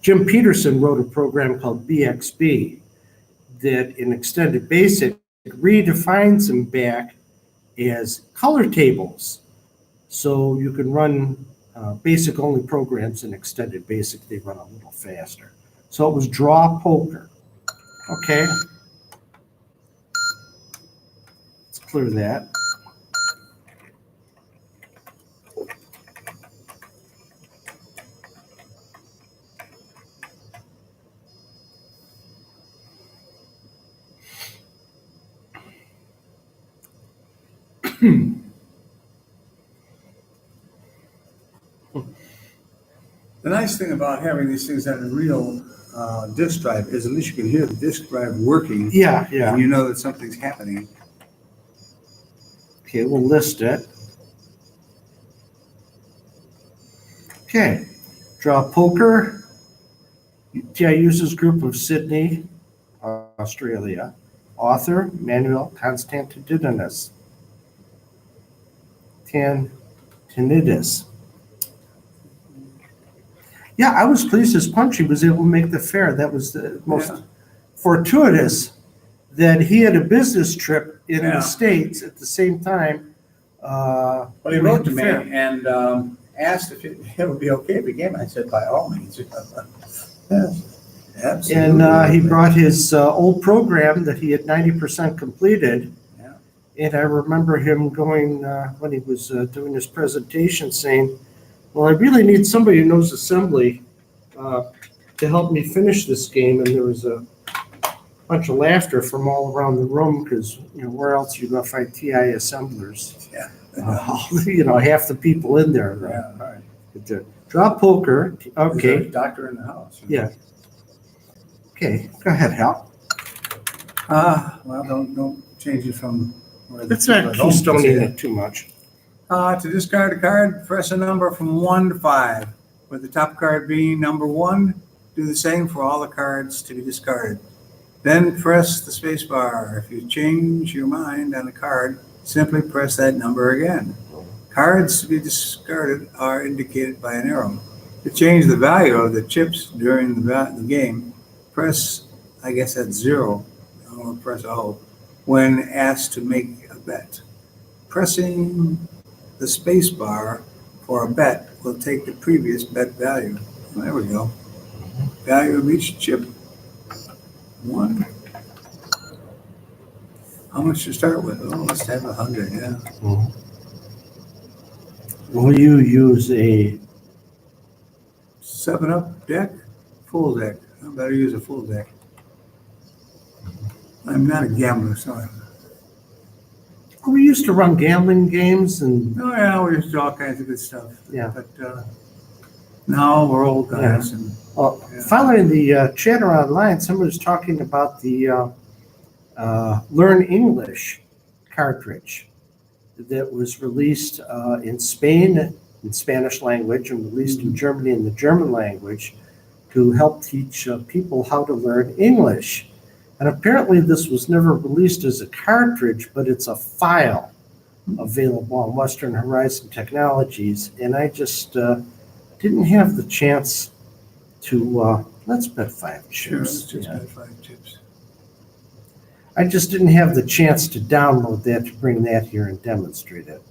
Jim Peterson wrote a program called BXB that in extended basic redefines them back as color tables. So you can run basic only programs in extended basic. They run a little faster. So it was Draw Poker. Okay. Let's clear that. The nice thing about having these things on a real disk drive is at least you can hear the disk drive working. Yeah. And you know that something's happening. Okay, we'll list it. Okay, Draw Poker. TI uses group of Sydney, Australia. Author, Manuel Constantinidis. Tinidis. Yeah, I was pleased as Punchy was able to make the fair. That was the most fortuitous that he had a business trip in the States at the same time. Well, he wrote to me and asked if it would be okay if he came. I said, by all means. Yes, absolutely. And he brought his old program that he had 90% completed. Yeah. And I remember him going, when he was doing his presentation, saying, well, I really need somebody who knows assembly to help me finish this game. And there was a bunch of laughter from all around the room because, where else are you going to find TI assemblers? Yeah. Half the people in there. Yeah, all right. Draw poker. Is there a Okay. doctor in the house? Yeah. Okay. Go ahead, Hal. Well, don't change it from where the Let's people not at home can see keystoning it. it too much. To discard a card, press a number from 1 to 5, with the top card being number 1. Do the same for all the cards to be discarded. Then press the space bar. If you change your mind on a card, simply press that number again. Cards to be discarded are indicated by an arrow. To change the value of the chips during the game, press, I guess that's 0, or press O, when asked to make a bet. Pressing the space bar for a bet will take the previous bet value. There we go. Value of each chip. 1. How much to start with? Oh, let's have 100, yeah. Will you use a 7-up deck? Full deck. I better use a full deck. I'm not a gambler, so we used to run gambling games and oh yeah, we used to do all kinds of good stuff. yeah. But now we're old guys, and Yeah. Following the chatter online, someone was talking about the Learn English cartridge that was released in Spain in Spanish language and released in Germany in the German language to help teach people how to learn English. And apparently this was never released as a cartridge, but it's a file available on Western Horizon Technologies. And I just didn't have the chance to, let's bet 5 sure, chips. let's just Yeah. bet 5 chips. I just didn't have the chance to download that to bring that here and demonstrate it.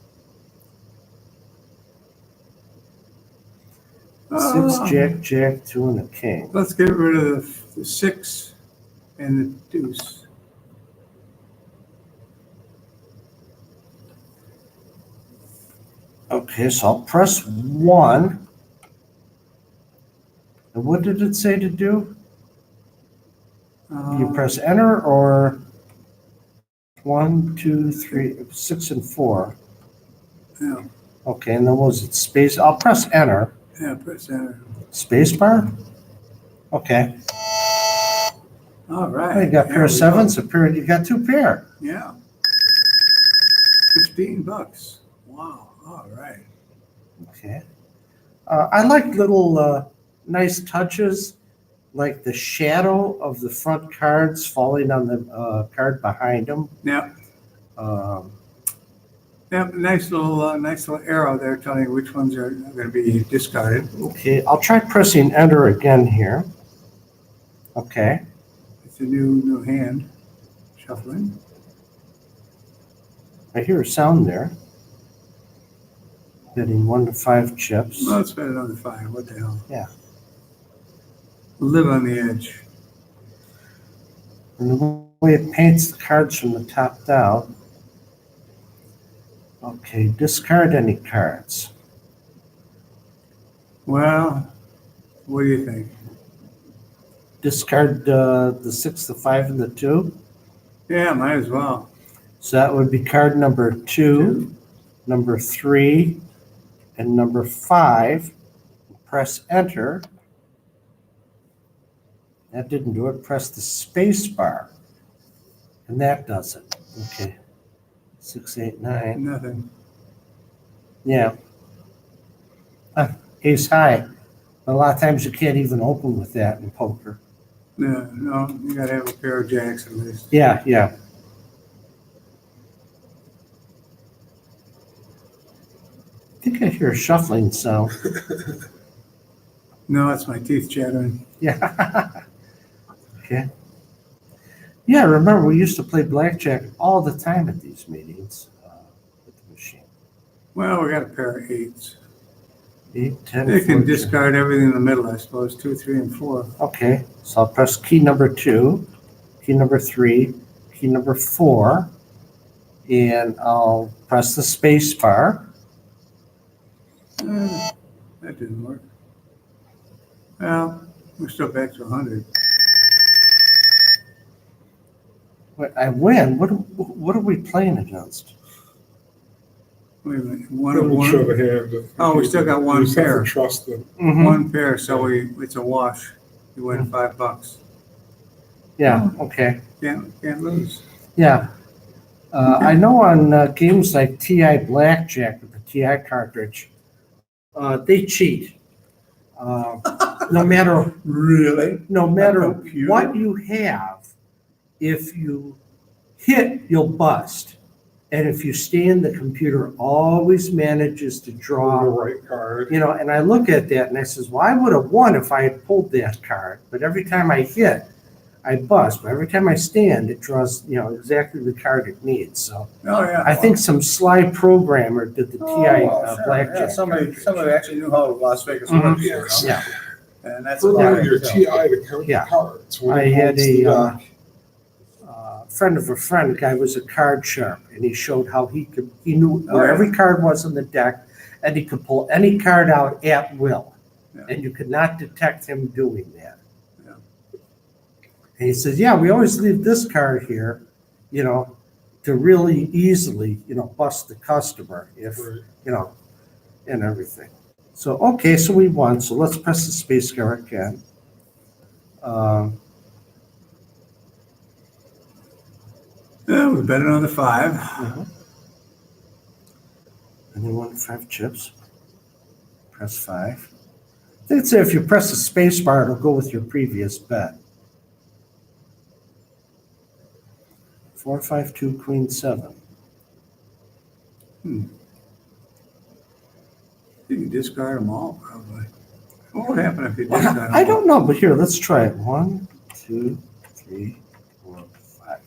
6, Jack, Jack, 2, and a king. Let's get rid of the 6 and the deuce. Okay, so I'll press 1. And what did it say to do? You press enter or 1, 2, 3, 6, and 4. Yeah, Okay, and then what was it? Space. I'll press enter. yeah, press enter. Space bar? Okay. All right. Oh, you got there pair of we go. sevens, a pair, you got 2 pair. Yeah. $15. Wow. All right. Okay. I like little nice touches, like the shadow of the front cards falling on the card behind them. Yeah. Um, Yeah, nice little arrow there telling you which ones are going to be discarded. okay, I'll try pressing enter again here. Okay. It's a new hand. Shuffling. I hear a sound there. Hitting 1 to 5 chips. Well, let's bet another 5. What the hell? Yeah. Live on the edge. And the way it paints the cards from the top down. Okay, discard any cards. Well, what do you think? Discard the 6, the 5, and the 2. Yeah, might as well. So that would be card number 2, number 3, and number 5. Press enter. That didn't do it. Press the space bar. And that does it. Okay. 6, 8, 9. Nothing. Yeah. Ace high. But a lot of times you can't even open with that in poker. No, you got to have a pair of jacks at least. Yeah, yeah. I think I hear a shuffling sound. No, it's my teeth chattering. Yeah. Okay. Yeah, remember we used to play blackjack all the time at these meetings with the machine. Well, we got a pair of 8s. 8, 10, They can 14. discard everything in the middle, I suppose. 2, 3, and 4. Okay, so I'll press key number 2, key number 3, key number 4, and I'll press the space bar. That didn't work. Well, we're still back to 100. But I win. What are we playing against? Wait a minute, Then one. we show the hand. Oh, we still got one You just have to pair. Trust them. One pair, so it's a wash. You win $5. Yeah, okay. Can't lose. Yeah. I know on games like TI Blackjack with the TI cartridge, they cheat. No matter Really? Computer? what you have, if you hit, you'll bust. And if you stand, the computer always manages to Pull the draw, right card. and I look at that and I says, well, I would have won if I had pulled that card. But every time I hit, I bust. But every time I stand, it draws, exactly the card it needs. So Oh, yeah. I think some sly programmer did the TI Sure. Blackjack. Yeah, somebody cartridge. actually knew how Las Vegas Mhm. works. Yes. Yeah. And that's Program about your it. TI to count the Yeah. cards. when I it had holds the a deck. friend of a friend, the guy was a card sharp, and he showed how he knew where every card was in the deck, and he could pull any card out at will. Yeah. And you could not detect him doing that. Yeah. And he says, yeah, we always leave this card here, to really easily, bust the customer if, Right. and everything. So, okay, so we won. So let's press the space bar again. Yeah, we bet another 5. Anyone 5 chips? Press 5. I think it's if you press the space bar, it'll go with your previous bet. 4, 5, 2, Queen 7. You can discard them all, probably. What would happen if you discard them all? I don't know, but here, let's try it. 1, 2, 3, 4, 5.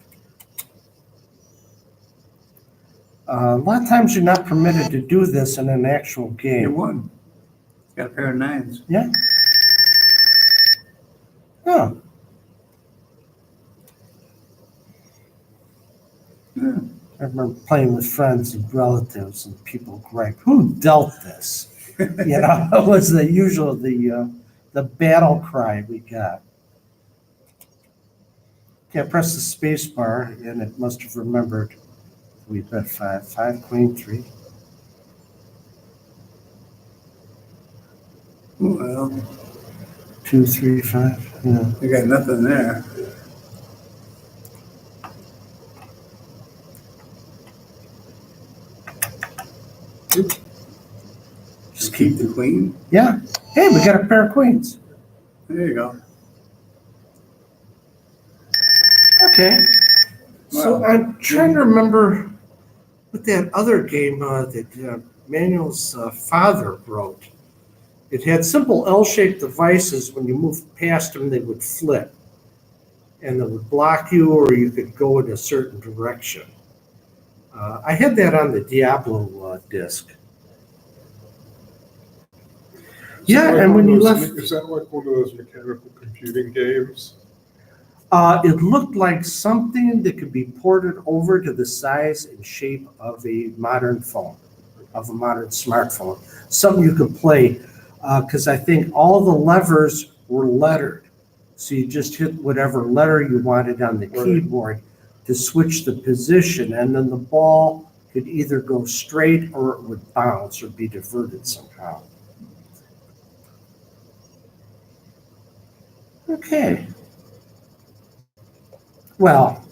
A lot of times you're not permitted to do this in an actual You game. won. Got a pair of 9s. Yeah. Oh, Yeah. I remember playing with friends and relatives and people gripe, who dealt this? It was the usual, the battle cry we got. Okay, I pressed the space bar and it must have remembered we bet 5. 5, Queen 3. Well, 2, 3, 5. Yeah. you got nothing there. Just keep the queen. Yeah. Hey, we got a pair of queens. There you go. Okay. So Wow. I'm trying to remember what that other game that Manuel's father wrote. It had simple L-shaped devices. When you moved past them, they would flip. And it would block you, or you could go in a certain direction. I had that on the Diablo disc. Yeah, and when you left, Is that like one of those mechanical computing games? it looked like something that could be ported over to the size and shape of a modern phone, of a modern smartphone. Something you could play, because I think all the levers were lettered. So you just hit whatever letter you wanted on the Right. keyboard to switch the position, and then the ball could either go straight or it would bounce or be diverted somehow. Okay. Well,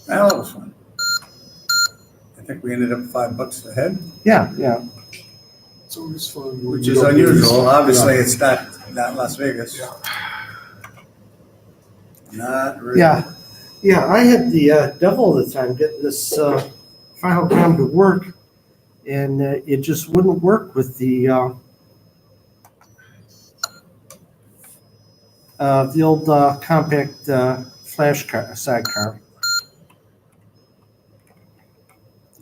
That was fun. I think we ended up $5 ahead, yeah. It's always fun. when which you is don't lose. unusual. Obviously, Yeah. it's not Las Vegas. Yeah. Not really. Yeah, I had the devil of the time getting this final gram to work, and it just wouldn't work with the old compact flash sidecar.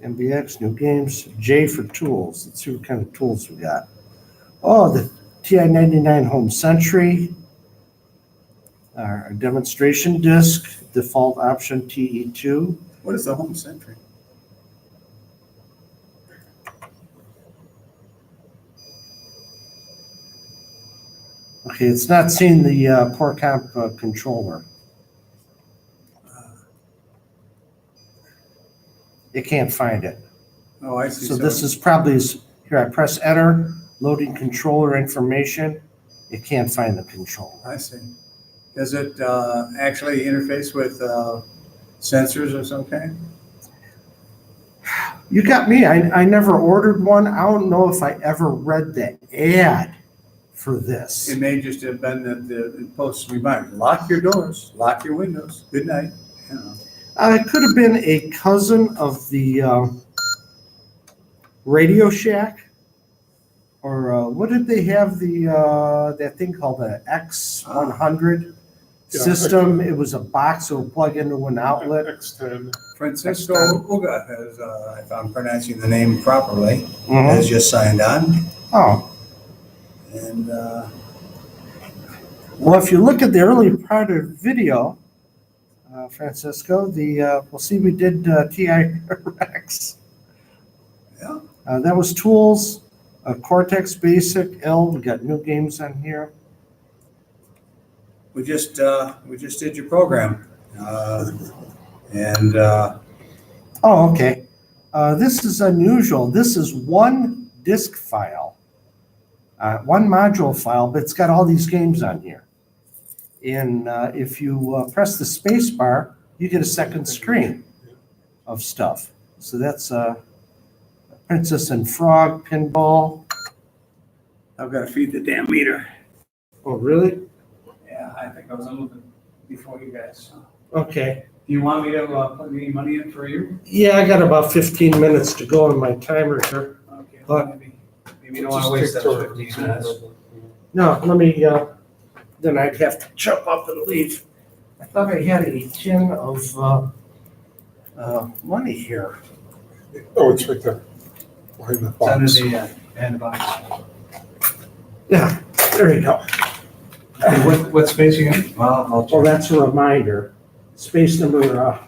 MBX, new games, J for tools. Let's see what kind of tools we got. Oh, the TI-99 Home Century. Our demonstration disc, default option TE2. What is the home century? Okay, it's not seeing the Core Comp controller. It can't find it. Oh, I see. So this is probably, here I press enter, loading controller information. It can't find the controller. I see. Does it actually interface with sensors of some kind? You got me. I never ordered one. I don't know if I ever read the ad for this. It may just have been that the post reminders, lock your doors, lock your windows, good night. You know. It could have been a cousin of the Radio Shack, or what did they have that thing called the X100 system? It was a box that would plug into an outlet. X10. Francisco Uga has, if I'm pronouncing the name properly, Mhm. has just signed on. Oh, And well, if you look at the early part of the video, Francisco, we'll see we did TIUG. yeah, That was Tools, Cortex Basic, L. We got new games on here. we just did your program. And Oh, okay. This is unusual. This is one disk file, one module file, but it's got all these games on here. And if you press the space bar, you get a second screen of stuff. So that's Princess and Frog, Pinball. I've got to feed the damn meter. Oh, really? Yeah, I think I was a little bit before you guys. Okay. Do you want me to put any money in for you? Yeah, I got about 15 minutes to go on my timer here. Okay. But- Maybe you don't want to waste those 15 minutes. No, let me, then I'd have to jump up and leave. I thought I had a tin of money here. Oh, it's right there. Behind the It's under box. the hand box. Yeah, there you go. Okay, what space you got? Well, I'll Well, that's a reminder. Space number,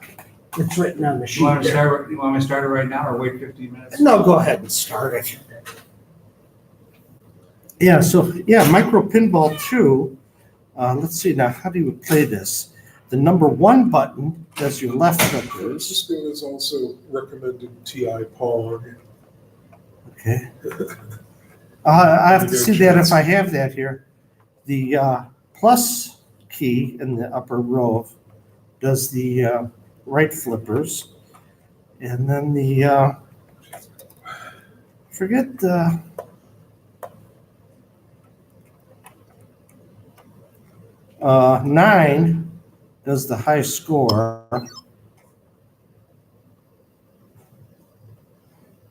it's written on the You sheet want to there. start, you want me to start it right now or wait 15 minutes? No, go ahead and start it. Yeah, so, yeah, Micro Pinball 2. Let's see now, how do you play this? The number 1 button does your left clickers. This thing is also recommended TI Pong. Okay. I have to see that if I have that here. The plus key in the upper row does the right flippers. And then the, forget the, 9 does the high score.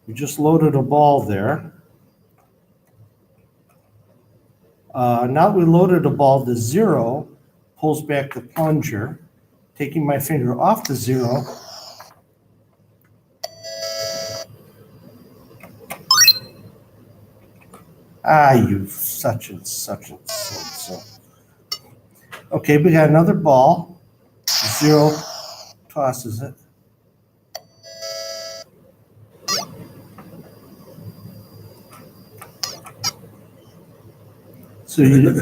We just loaded a ball there. Now we loaded a ball, the 0 pulls back the plunger, taking my finger off the 0. You such and such and so. Okay, we got another ball. 0 tosses it. So you,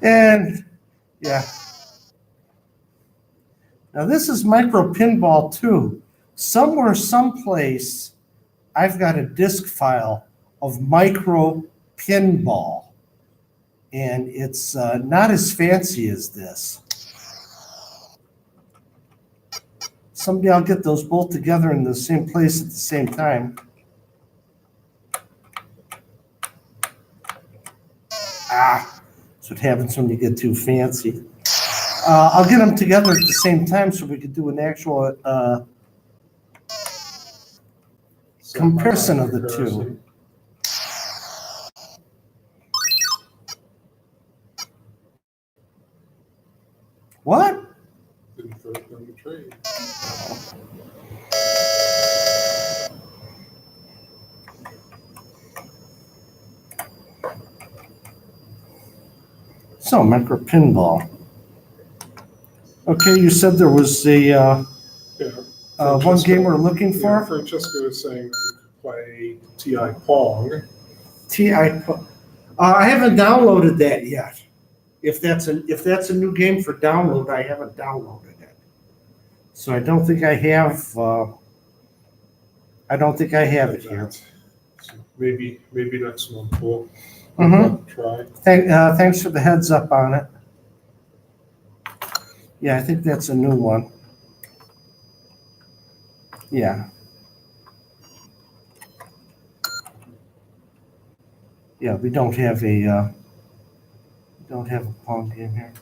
and yeah. Now this is Micro Pinball 2. Somewhere, someplace, I've got a disk file of Micro Pinball. And it's not as fancy as this. Someday I'll get those both together in the same place at the same time. That's what happens when you get too fancy. I'll get them together at the same time so we could do an actual comparison of the two. What? Didn't throw it on the tree. So, Micro Pinball. Okay, you said there was a Yeah. one game we're looking Yeah, for? Francesco is saying that you could play TI Pong. TI. I haven't downloaded that yet. If that's a new game for download, I haven't downloaded it. So I don't think I have. I don't think I have it here. So maybe next month we'll Mhm. try. Thanks for the heads up on it. Yeah, I think that's a new one. Yeah. Yeah, we don't have a Pong game here.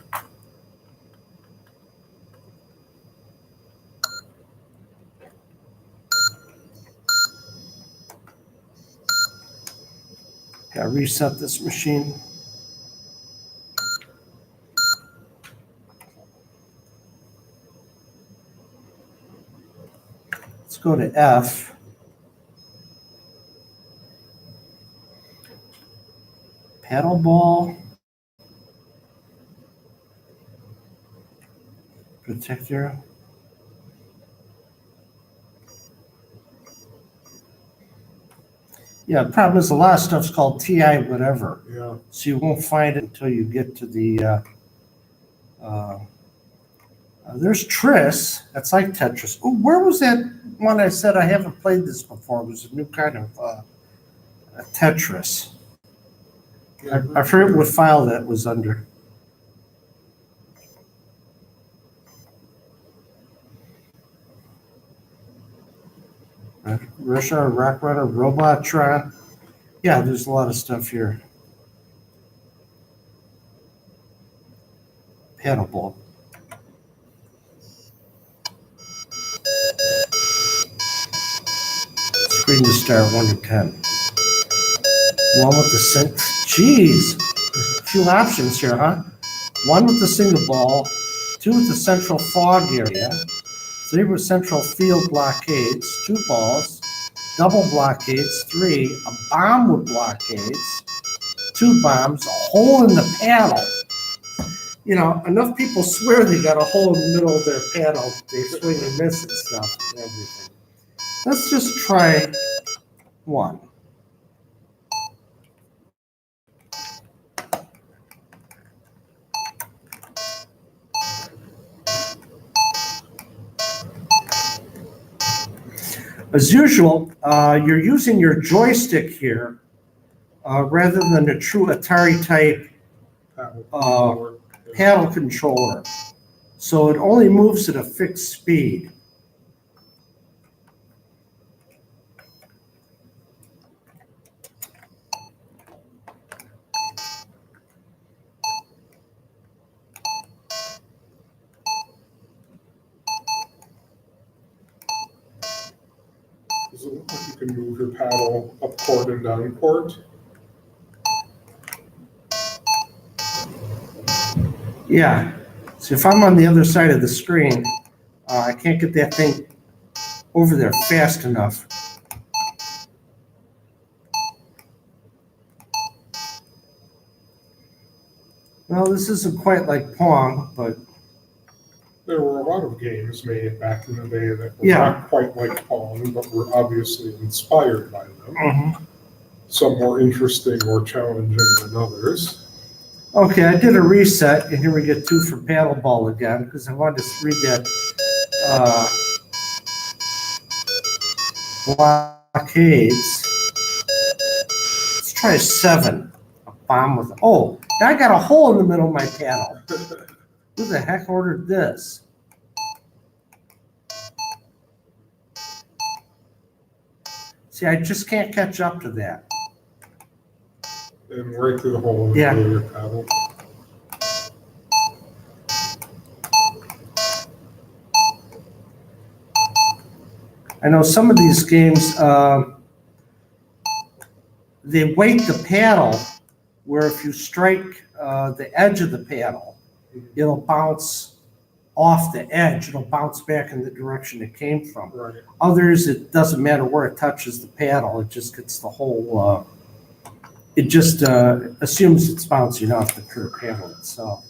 Gotta reset this machine. Let's go to F. Paddle ball. Protector. Yeah, the problem is a lot of stuff's called TI whatever. Yeah. So you won't find it until you get to the, there's Tris. That's like Tetris. Oh, where was that one I said I haven't played this before? It was a new kind of Tetris. I forget what file that was under. Russia, Rock Runner, Robotron. Yeah, there's a lot of stuff here. Paddleball. Screen to start 1 to 10. 1 with the Jeez, a few options here, huh? 1 with the single ball, 2 with the central fog area, 3 with central field blockades, 2 balls, double blockades, 3, a bomb with blockades, 2 bombs, a hole in the paddle. You know, enough people swear they got a hole in the middle of their paddle. They swing and miss and stuff and everything. Let's just try 1. As usual, you're using your joystick here rather than a true Atari type paddle controller. So it only moves at a fixed speed. Does it look like you can move your paddle up court and down court? Yeah. So if I'm on the other side of the screen, I can't get that thing over there fast enough. Well, this isn't quite like Pong, but There were a lot of games made back in the day that were Yeah. not quite like Pong, but were obviously inspired by them. Some more interesting or challenging than others. Okay, I did a reset, and here we get 2 for paddleball again, because I wanted to read that blockades. Let's try 7. A bomb with, oh, now I got a hole in the middle of my paddle. Who the heck ordered this? See, I just can't catch up to that. And right through the hole in the Yeah. middle of your paddle. I know some of these games, they weight the paddle where if you strike the edge of the paddle, it'll bounce off the edge. It'll bounce back in the direction it came from. Right. Others, it doesn't matter where it touches the paddle. It just gets the whole, it just assumes it's bouncing off the pure paddle itself.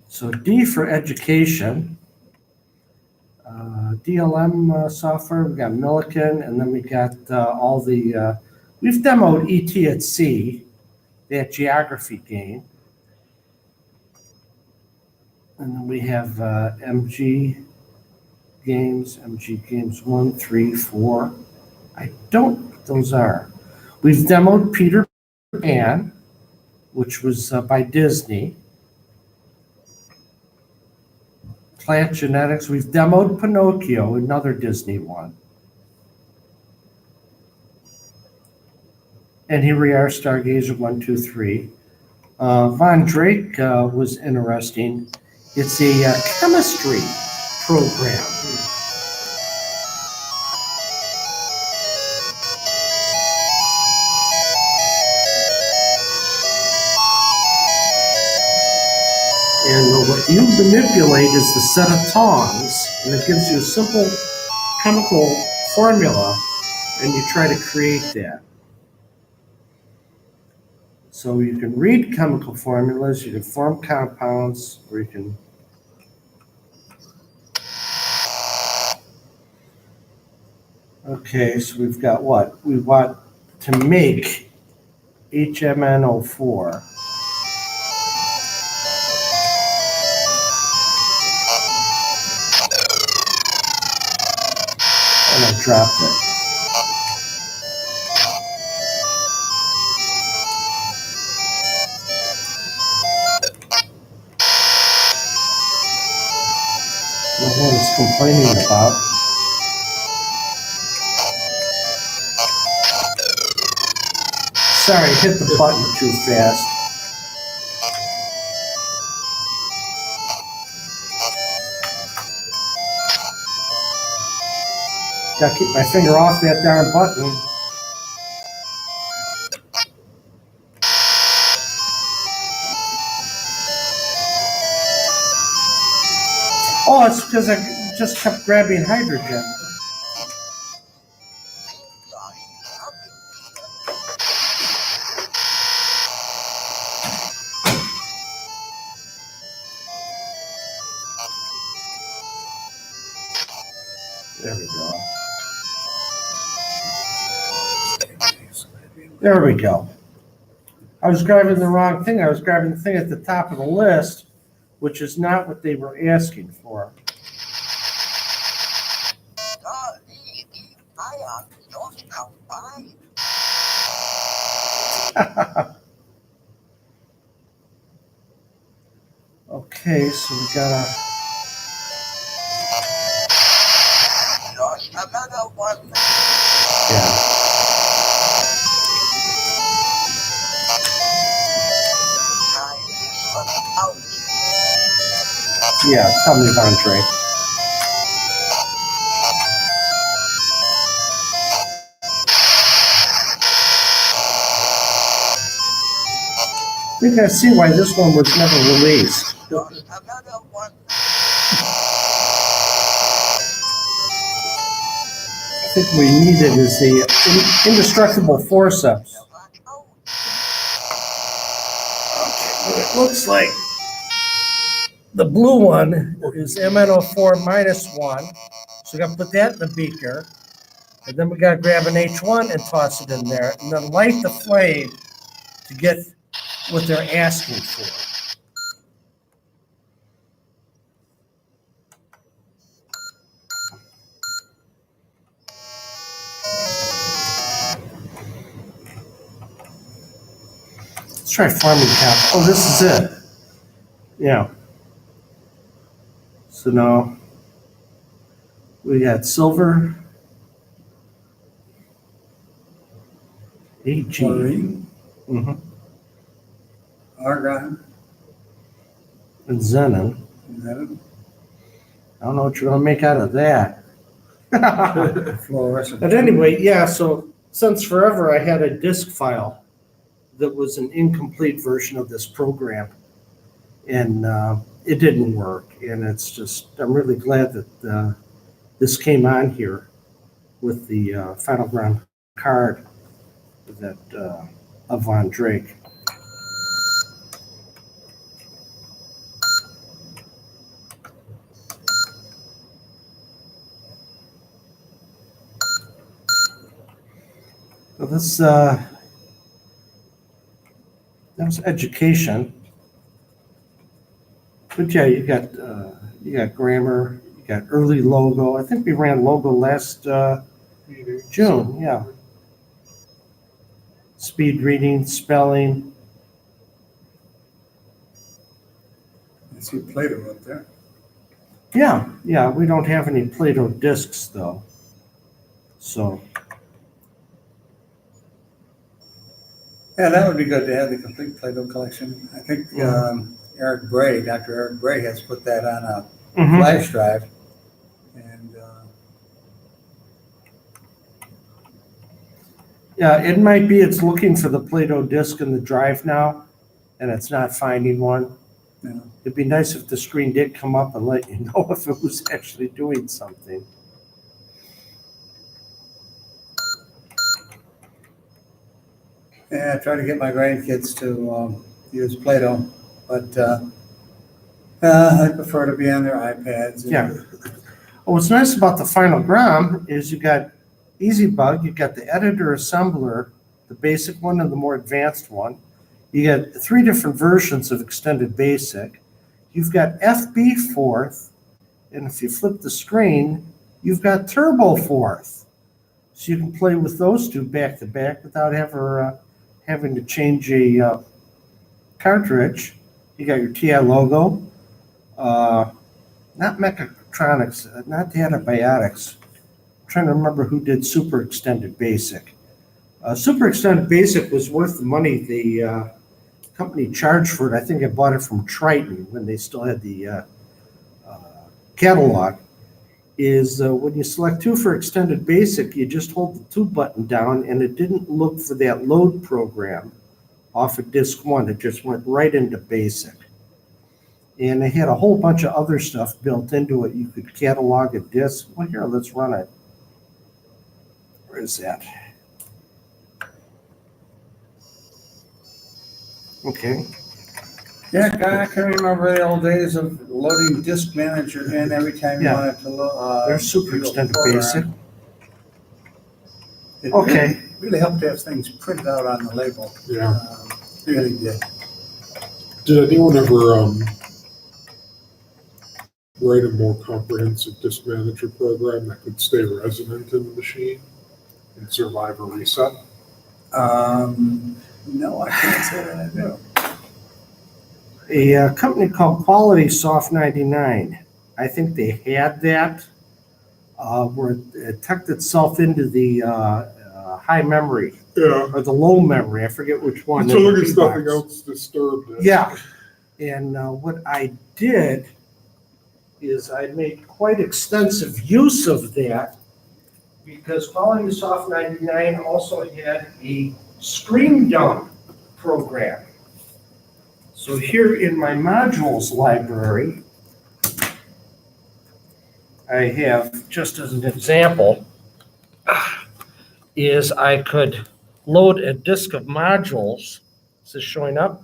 So D for education. DLM software, we got Millikan, and then we got all the, we've demoed ET at Sea, that geography game. And then we have MG games 1, 3, 4. I don't know what those are. We've demoed Peter Pan, which was by Disney. Plant Genetics. We've demoed Pinocchio, another Disney one. And here we are, Stargazer 1, 2, 3. Von Drake was interesting. It's a chemistry program. And what you manipulate is the set of tongs, and it gives you a simple chemical formula, and you try to create that. So you can read chemical formulas, you can form compounds, or you can... Okay, so we've got what? We want to make HMNO4. And I dropped it. No one's complaining about. Sorry, hit the button too fast. Gotta keep my finger off that darn button. Oh, it's because I just kept grabbing hydrogen. There we go. There we go. I was grabbing the wrong thing. I was grabbing the thing at the top of the list, which is not what they were asking for. Okay, so we gotta... Yeah. Yeah, tell me, Andre. I think I see why this one was never released. I think we need it as the indestructible forceps. Okay, what it looks like. The blue one is MnO4 -1. So we gotta put that in the beaker. And then we gotta grab an H1 and toss it in there, and then light the flame to get what they're asking for. Let's try farming cap. Oh, this is it. Yeah. So now we got silver, AG, Chlorine, argon, and xenon. is that it? I don't know what you're gonna make out of that. Fluorescent. But anyway, yeah, so since forever I had a disk file that was an incomplete version of this program. And it didn't work. And it's just, I'm really glad that this came on here with the Final Ground card that of Von Drake. Well, this, that was education. But yeah, you got grammar, you got early logo. I think we ran logo last June, yeah. Speed reading, spelling. I see Plato up there. Yeah, we don't have any Play-Doh discs though. So, Yeah, that would be good to have the complete Plato collection. I think Dr. Eric Bray has put that on a mhm. flash drive. And Yeah, it might be it's looking for the Play-Doh disc in the drive now, and it's not finding one. yeah. It'd be nice if the screen did come up and let you know if it was actually doing something. Yeah, I try to get my grandkids to use Plato, but I prefer to be on their iPads. And, Yeah. What's nice about the Final Gram is you got EasyBug, you got the editor assembler, the basic one and the more advanced one. You got 3 different versions of Extended Basic. You've got FB fourth, and if you flip the screen, you've got Turbo fourth. So you can play with those 2 back to back without ever having to change a cartridge. You got your TI logo, not Mechatronics, not the Antibiotics. I'm trying to remember who did Super Extended Basic. Super Extended Basic was worth the money the company charged for it. I think I bought it from Triton when they still had the catalog. Is when you select 2 for Extended Basic, you just hold the 2 button down, and it didn't look for that load program off of disk 1. It just went right into Basic. And they had a whole bunch of other stuff built into it. You could catalog a disk. Well, here, let's run it. Where is that? Okay. yeah, I can remember the old days of loading Disk Manager in every time you Yeah. wanted to load. There's Super Extended Basic. It Okay. really helped to have things printed out on the label. Yeah. Really did. Did anyone ever write a more comprehensive disk manager program that could stay resident in the machine and survive a reset? No, I can't say that I do. A company called Quality Soft 99. I think they had that where it tucked itself into the high memory Yeah. or the low memory. I forget which one. So in the long as key box. nothing else disturbed it. Yeah. And what I did is I made quite extensive use of that because Quality Soft 99 also had a screen dump program. So here in my modules library, I have, just as an example, is I could load a disk of modules. Is this showing up?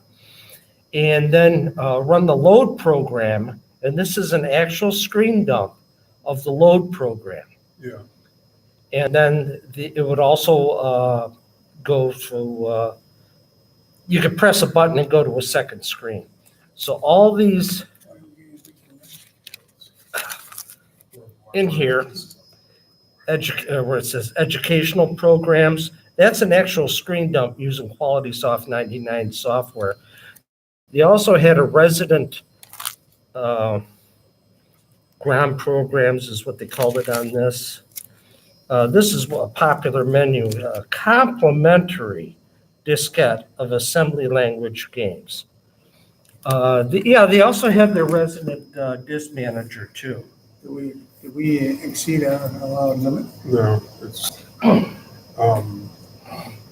And then run the load program. And this is an actual screen dump of the load program. Yeah. And then it would also go to, you could press a button and go to a second screen. So all these in here, where it says educational programs, that's an actual screen dump using Quality Soft 99 software. They also had a resident ground programs is what they called it on this. This is a popular menu, complementary diskette of assembly language games. They also have their resident disk manager too. Did we exceed our allowed limit? No, it's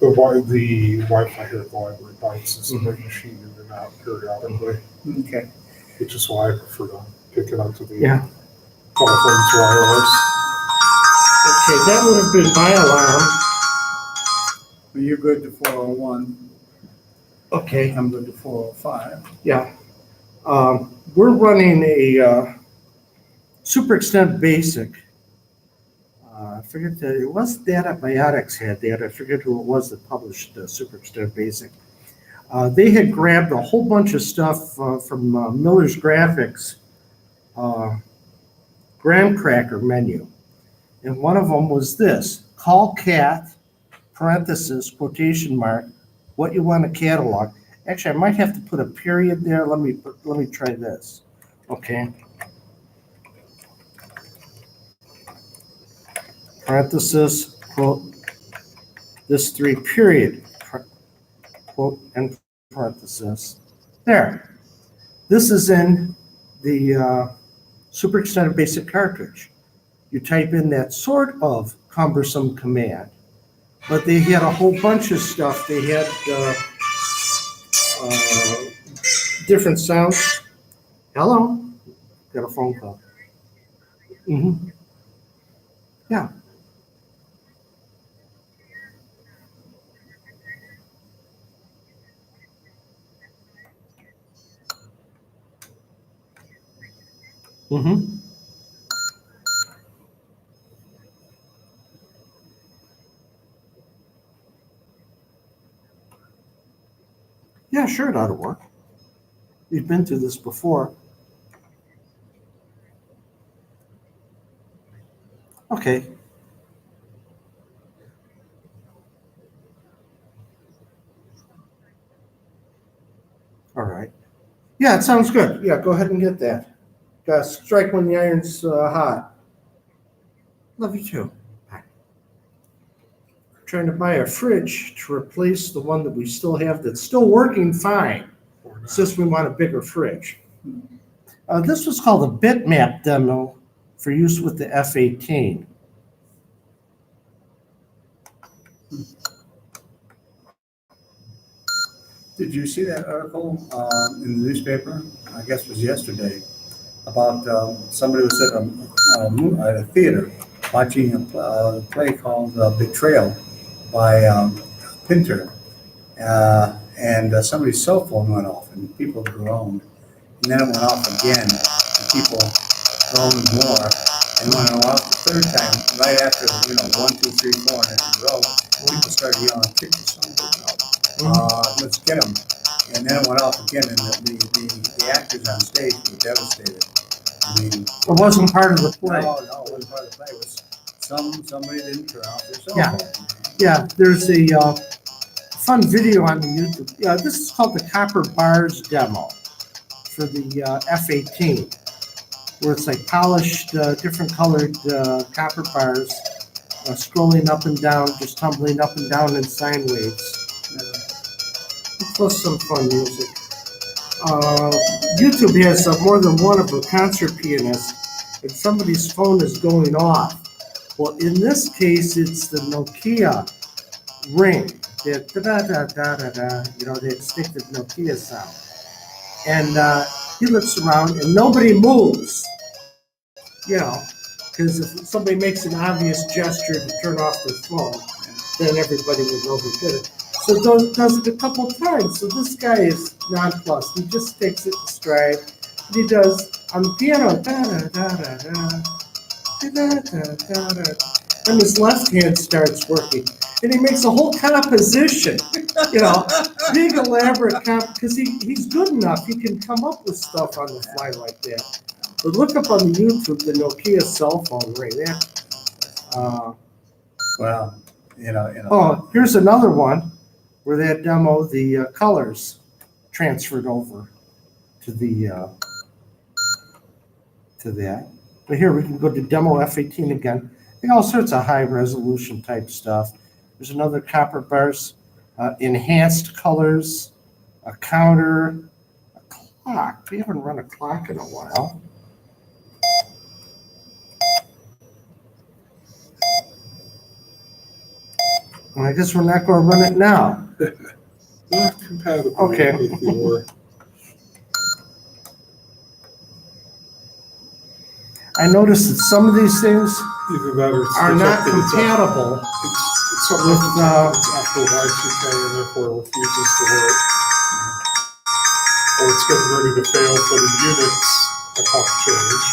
the Wi-Fi here at the library bounces the machine in and out periodically, Okay. which is why I prefer to kick it onto the Yeah. telephone's wireless. Okay, that would have been my alarm. Well, you're good to 401. Okay, I'm good to 405. yeah. We're running a Super Extended Basic I forget it wasn't Databiotics had that. I forget who it was that published Super Extended Basic. They had grabbed a whole bunch of stuff from Miller's Graphics graham cracker menu. And one of them was this: call cat, parenthesis, quotation mark, what you want to catalog. Actually, I might have to put a period there. Let me try this. Okay. Parenthesis, quote, this 3 period, quote, and parenthesis. There. This is in the Super Extended Basic cartridge. You type in that sort of cumbersome command, but they had a whole bunch of stuff. They had different sounds. Hello, got a phone call. Yeah. Yeah, sure, it ought to work. We've been through this before. Okay. All right. Yeah, it sounds good. Yeah, go ahead and get that. Strike when the iron's hot. Love you too. Bye. Trying to buy a fridge to replace the one that we still have that's still working fine. Since we want a bigger fridge. This was called a bitmap demo for use with the F-18. Did you see that article in the newspaper? I guess it was yesterday, about somebody was at a theater watching a play called Betrayal by Pinter, and somebody's cell phone went off and people groaned. And then it went off again, and people groaned more. And when it went off the third time, right after, 1, 2, 3, 4 in a row, people started yelling, "Kick the son of a bitch. Let's get him." And then it went off again, and the actors on stage were devastated. I mean, It wasn't part of the play. no, it wasn't part of the play. It was somebody didn't turn off their cell Yeah. phone. Yeah, there's a fun video on the YouTube. Yeah, this is called the Copper Bars demo for the F-18, where it's like polished, different colored copper bars scrolling up and down, just tumbling up and down in sine waves. Plus some fun music. YouTube has more than one of a concert pianist, and somebody's phone is going off. Well, in this case, it's the Nokia ring, that da-da-da-da-da-da, the distinctive Nokia sound. And he looks around and nobody moves, because if somebody makes an obvious gesture to turn off their phone, then everybody would know who did it. So does it a couple times. So this guy is nonplussed. He just takes it in stride. And he does on the piano, da-da-da-da-da, da-da-da-da-da. And his left hand starts working. And he makes a whole composition, big elaborate because he's good enough. He can come up with stuff on the fly like that. But look up on the YouTube the Nokia cell phone ring. Well, Oh, here's another one where they had demo the colors transferred over to that. But here we can go to demo F-18 again. All sorts of high resolution type stuff. There's another copper bars, enhanced colors, a counter, a clock. We haven't run a clock in a while. Well, I guess we're not going to run it now. Not compatible. Okay. With your I noticed that some of these things either that or it's are not detected it's compatible It's something with it's after Y2K and therefore refuses to work. Or it's getting ready to fail for the Unix epoch change.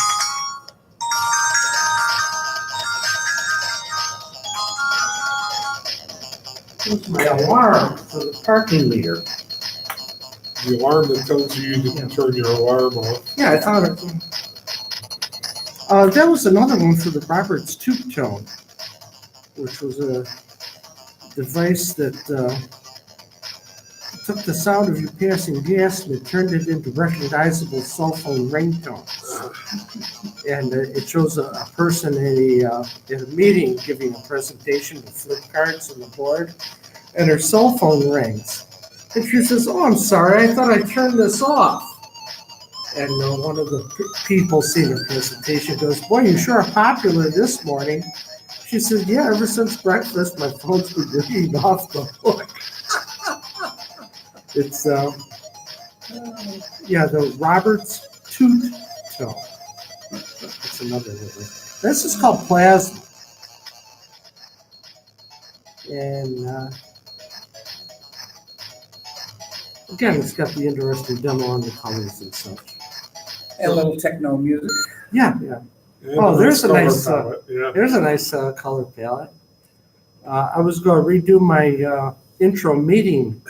Here's my alarm for the parking meter. The alarm that tells you to turn your alarm off. Yeah, I thought it. That was another one for the Roberts tube tone, which was a device that took the sound of you passing gas and it turned it into recognizable cell phone ringtones. And it shows a person in a meeting giving a presentation with flip cards on the board, and her cell phone rings. And she says, "Oh, I'm sorry, I thought I turned this off." And one of the people seeing the presentation goes, "Boy, you sure are popular this morning." She said, "Yeah, ever since breakfast, my phone's been ringing off the hook." It's, the Roberts Toot Tone. That's another one. This is called Plasma. And again, it's got the interesting demo on the colors and such. And a little techno music. Yeah. And Oh, there's a color nice, palette, yeah. There's a nice color palette. I was going to redo my intro meeting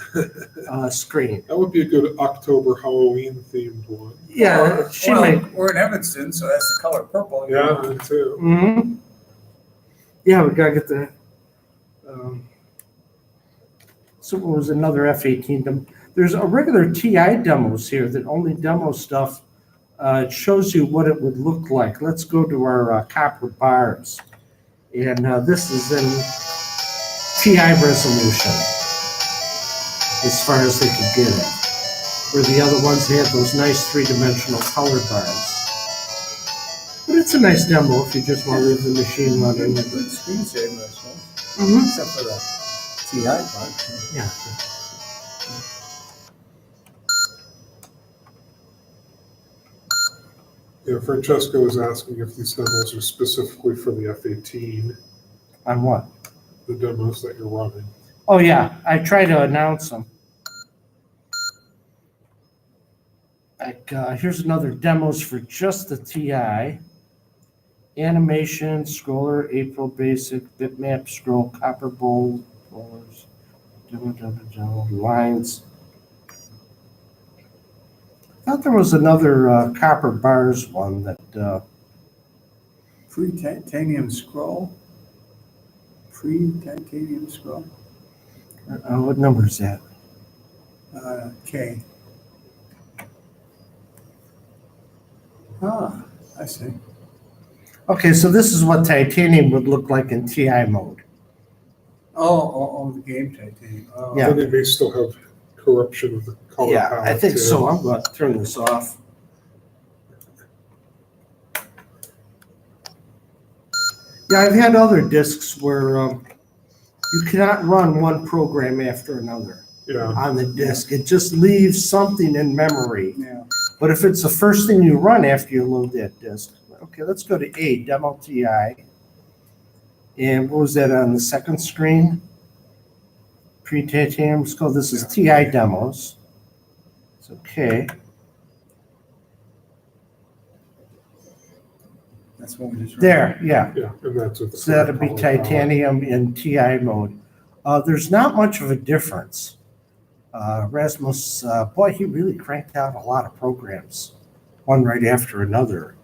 screen. That would be a good October Halloween themed one. Yeah, We're in Evanston, so that's the color purple. Yeah, me too. Mm-hmm. Yeah, we gotta get the. So it was another F18. There's a regular TI demos here that only demo stuff. It shows you what it would look like. Let's go to our copper bars, and this is in TI resolution as far as they could get it. Where the other ones had those nice three-dimensional color bars. But it's a nice demo if you just want to leave the machine running. Good screensaver, I suppose. Mm-hmm. Except for the TI part. Yeah. Yeah, Francesco was asking if these demos are specifically for the F-18, On what? the demos that you're running. Oh, yeah. I try to announce them. Like, here's another demos for just the TI. Animation, scroller, April basic, bitmap, scroll, copper bold, rollers, lines. I thought there was another copper bars one that. Free titanium scroll. Free titanium scroll. What number is that? K. Ah, I see. Okay, so this is what titanium would look like in TI mode. Oh, the game titanium. Oh. Yeah. Then they may still have corruption of the color Yeah, palette. I think too. so. I'm going to turn this off. Yeah, I've had other discs where you cannot run one program after another Yeah, on the disk. It just leaves something in memory. Yeah. But if it's the first thing you run after you load that disk, okay, let's go to A, Demo TI. And what was that on the second screen? Pre-titanium, let's go, this is TI demos. It's okay. That's what we just. There, yeah. yeah, and that's with the So that'd be color palette. titanium in TI mode. There's not much of a difference. Rasmus, boy, he really cranked out a lot of programs, one right after another.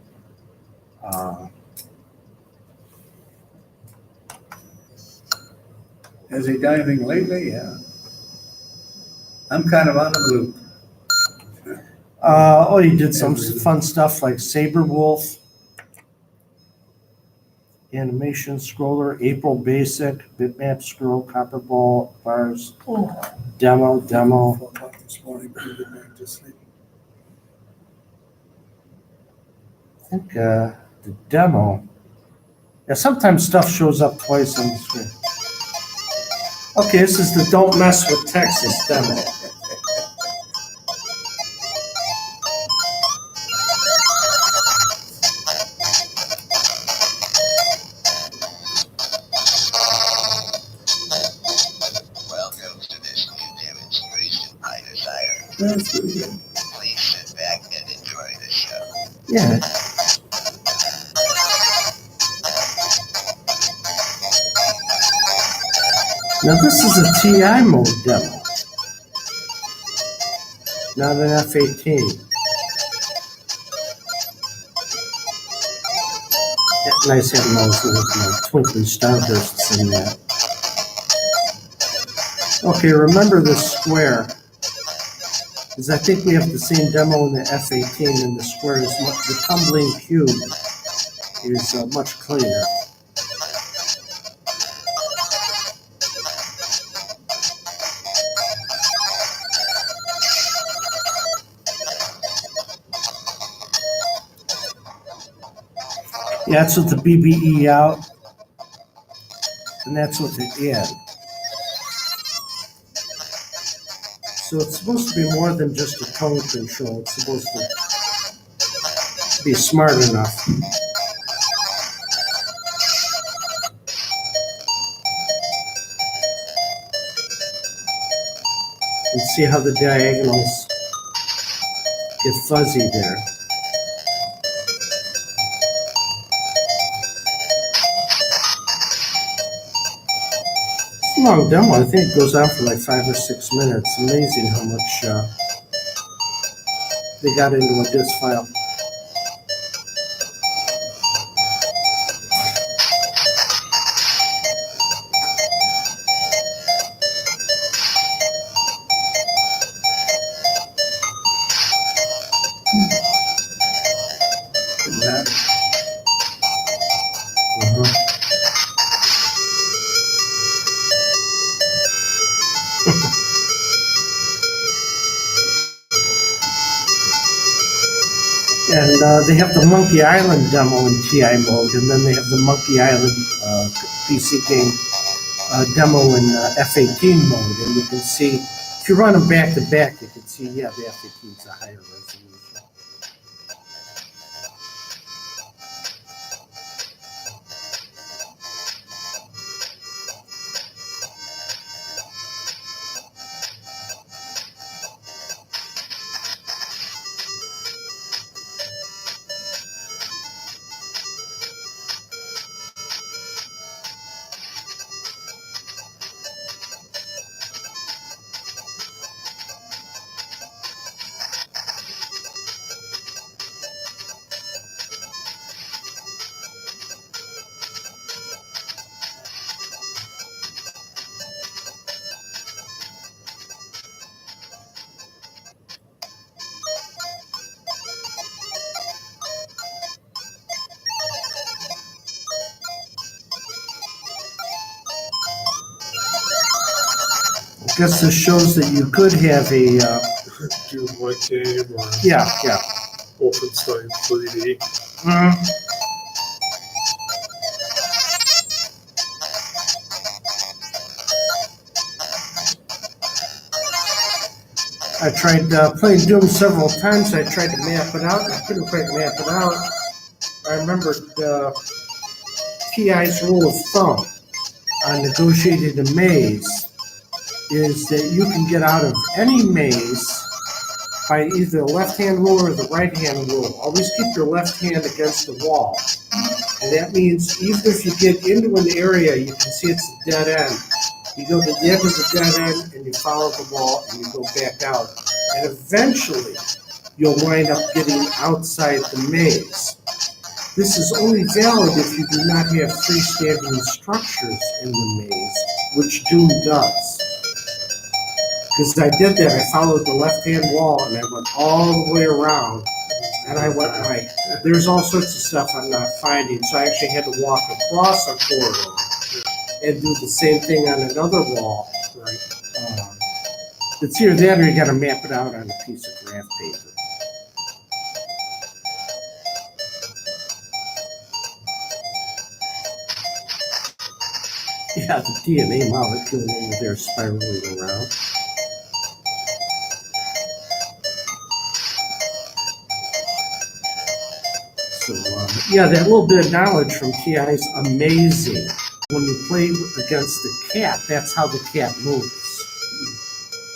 Has he done anything lately? Yeah. I'm kind of out of the loop. He did some fun stuff like Saber Wolf, animation scroller, April Basic, bitmap scroll, copper ball, bars, demo. 4 o'clock this morning, couldn't get back to sleep. I think the demo. Yeah, sometimes stuff shows up twice on the screen. Okay, this is the Don't Mess with Texas demo. Welcome to this new demonstration I desire. That's really good. Please sit back and enjoy the show. Yeah. Now this is a TI mode demo, not an F-18. Nice having those little twinkling starbursts in that. Okay, remember this square, because I think we have the same demo in the F-18, and the square is the tumbling cube is much cleaner. Yeah, that's with the BBE out, and that's with it in. So it's supposed to be more than just a tone control. It's supposed to be smart enough. And see how the diagonals get fuzzy there. It's a long demo. I think it goes on for like 5 or 6 minutes. Amazing how much they got into a disk file. And they have the Monkey Island demo in TI mode, and then they have the Monkey Island PC game demo in F-18 mode. And you can see, if you run them back to back, you can see, yeah, the F-18 is a higher resolution. I guess this shows that you could have a, Do white game or yeah. Wolfenstein 3D. I tried playing Doom several times. I tried to map it out, and I couldn't quite map it out. I remembered TI's rule of thumb on negotiating a maze is that you can get out of any maze by either the left-hand rule or the right-hand rule. Always keep your left hand against the wall. And that means even if you get into an area, you can see it's a dead end. You go to the end of the dead end and you follow the wall and you go back out. And eventually, you'll wind up getting outside the maze. This is only valid if you do not have freestanding structures in the maze, which Doom does. Because I did that, I followed the left-hand wall and I went all the way around. And I went like, there's all sorts of stuff I'm not finding. So I actually had to walk across a corridor and do the same thing on another wall. It's either that or you got to map it out on a piece of graph paper. Yeah, the DNA molecule over there spiraling around. So, yeah, that little bit of knowledge from TI is amazing. When you play against the cat, that's how the cat moves.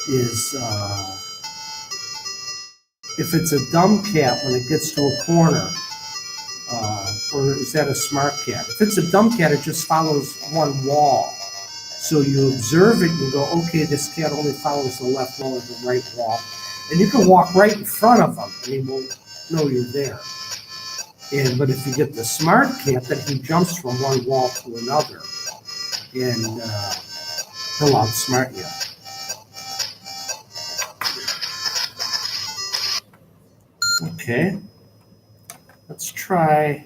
Is if it's a dumb cat when it gets to a corner, or is that a smart cat? If it's a dumb cat, it just follows one wall. So you observe it, you go, okay, this cat only follows the left wall or the right wall. And you can walk right in front of him and he won't know you're there. But if you get the smart cat, then he jumps from one wall to another and he'll outsmart you. Okay, let's try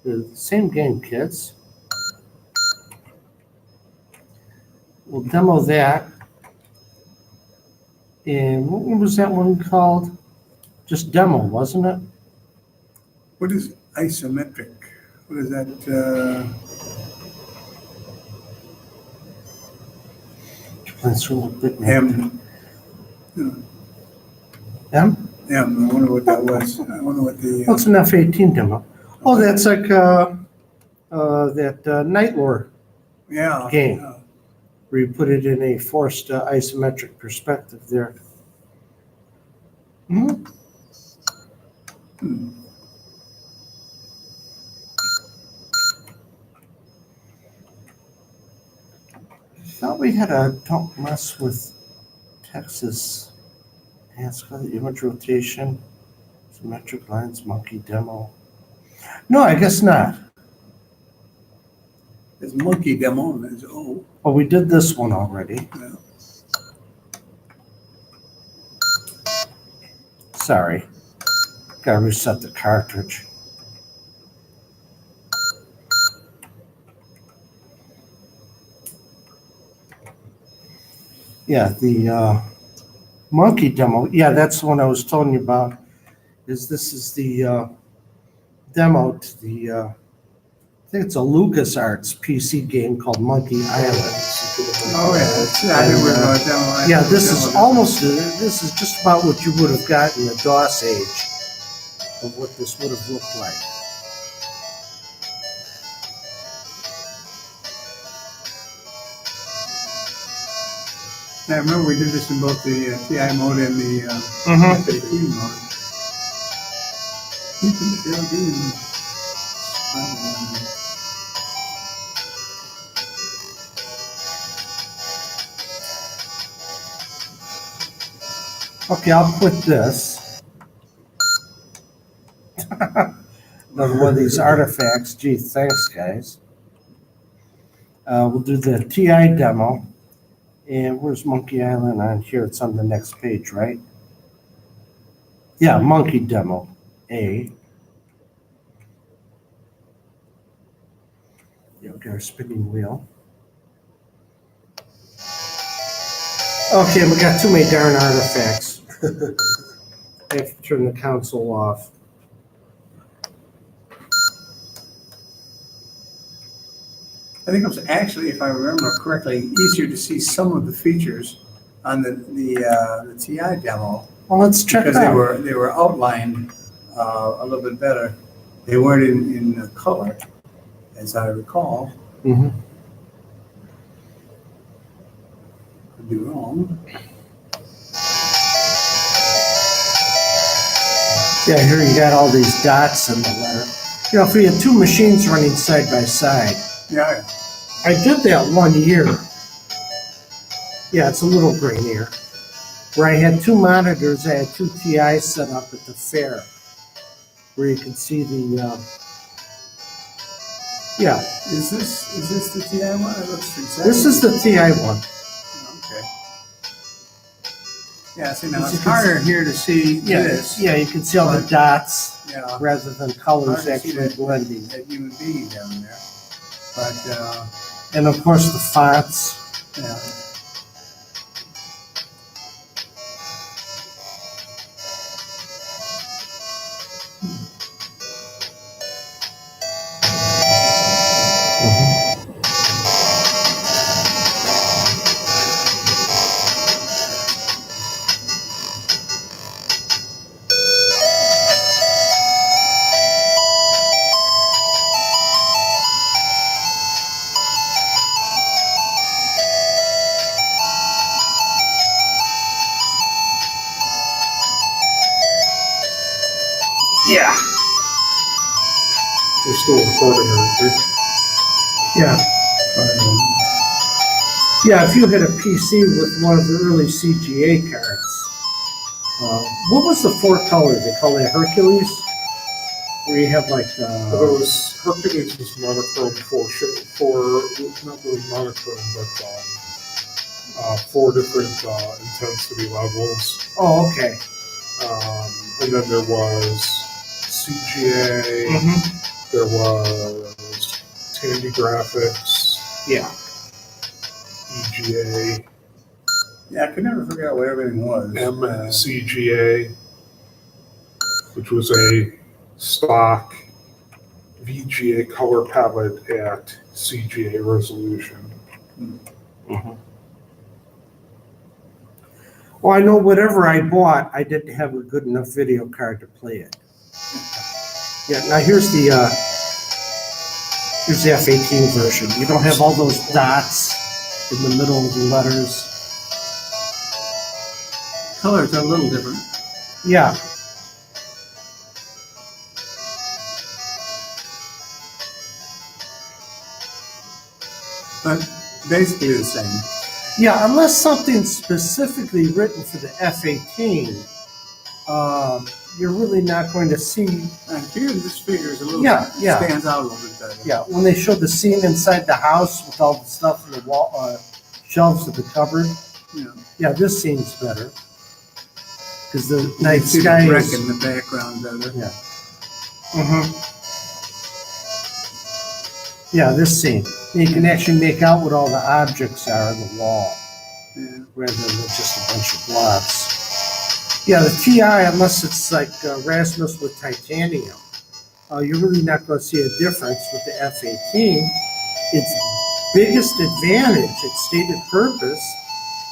the same game, kids. We'll demo that. And what was that one called? Just demo, wasn't it? What is isometric? What is that? M. M? I wonder what that was. I wonder what the. What's an F-18 demo? Oh, that's like that Night Lord Yeah. game. Yeah. Where you put it in a forced isometric perspective there. Hmm? I thought we had a don't mess with Texas. It's called image rotation, symmetric lines, monkey demo. No, I guess not. It's monkey demo. And it's, oh. Oh, we did this one already. Yeah. Sorry. Gotta reset the cartridge. Yeah, the monkey demo. Yeah, that's the one I was telling you about. This is the demo to the I think it's a LucasArts PC game called Monkey Island. Oh yeah, I knew we were going to demo. Yeah, this is just about what you would have gotten in the DOS age of what this would have looked like. I remember we did this in both the TI mode and the FAT mode. Okay, I'll quit this. Another one of these artifacts. Gee, thanks, guys. We'll do the TI demo. And where's Monkey Island on here? It's on the next page, right? Yeah, Monkey Demo A. Yeah, we got our spinning wheel. Okay, we got too many darn artifacts. I have to turn the console off. I think it was actually, if I remember correctly, easier to see some of the features on the TI demo Well, let's check it because out. they were outlined a little bit better. They weren't in color, as I recall. Mm-hmm. Could be wrong. Yeah, here you got all these dots in the letter. You know, if we had two machines running side by side, Yeah. I did that 1 year. Yeah, it's a little grainier. Where I had two monitors, I had two TIs set up at the fair, where you can see the. Yeah, Is this the TI one? It looks exactly. this is the TI one. Okay. Yeah. See, now As it's you can harder here to see Yeah, this. yeah, you can see all the dots Yeah. rather than colors Hard to see actually that. blending. That human being down there. But And of course the fonts. yeah. Yeah. We're still recording everything. Yeah. Yeah, if you had a PC with one of the early CGA cards, what was the four color? They call it Hercules? Where you have like, Those Hercules was monochrome for not really monochrome, but four different intensity levels. oh, okay. And then there was CGA, there was Tandy Graphics, Yeah. EGA, Yeah, I could never figure out what everything was. MCGA, which was a stock VGA color palette at CGA resolution. Well, I know whatever I bought, I didn't have a good enough video card to play it. Yeah, now here's the F-18 version. You don't have all those dots in the middle of the letters. Colors are a little different. Yeah, But basically the same. yeah, unless something's specifically written for the F-18, you're really not going to see. And here this figure is a little, stands out a little bit better. Yeah, when they showed the scene inside the house with all the stuff in the wall, shelves of the cupboard. Yeah. Yeah, this scene's better. Because the night You see sky the wreck is. in the background better. Yeah. Yeah, this scene. You can actually make out what all the objects are on the wall, Yeah. rather than just a bunch of blobs. Yeah, the TI, unless it's like Rasmus with titanium, you're really not going to see a difference with the F-18. Its biggest advantage, its stated purpose,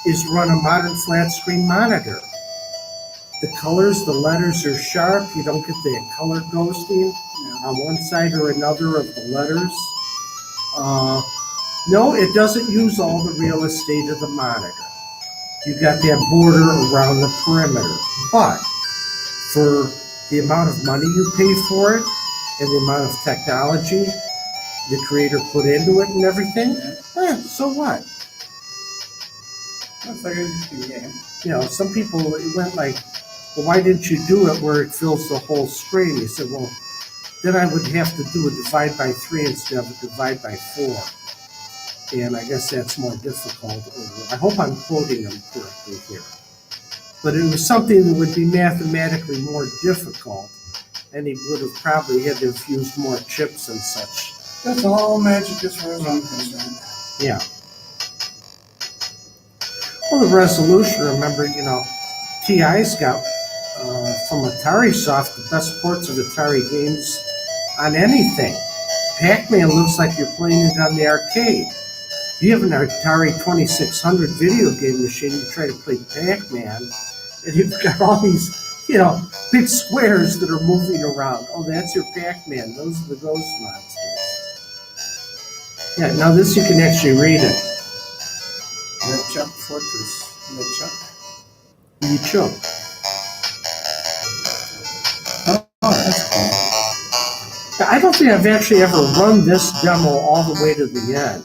is run a modern flat screen monitor. The colors, the letters are sharp. You don't get the color ghosting on one side or another of the letters. No, it doesn't use all the real estate of the monitor. You got that border around the perimeter. But for the amount of money you pay for it and the amount of technology the creator put into it and everything, so what? That's like an interesting game. You know, some people went like, well, why didn't you do it where it fills the whole screen? He said, well, then I would have to do a divide by 3 instead of a divide by 4. And I guess that's more difficult. I hope I'm quoting them correctly here. But it was something that would be mathematically more difficult, and he would have probably had to have used more chips and such. That's all magic as far as I'm concerned. Yeah. Well, the resolution, remember, you know, TI's got from Atari Soft the best ports of Atari games on anything. Pac-Man looks like you're playing it on the arcade. If you have an Atari 2600 video game machine, you try to play Pac-Man, and you've got all these, you know, big squares that are moving around. Oh, that's your Pac-Man. Those are the ghost monsters. Yeah, now this you can actually read it. Red Chuck Fortress. Red Chuck. You choke. Oh, that's cool. I don't think I've actually ever run this demo all the way to the end.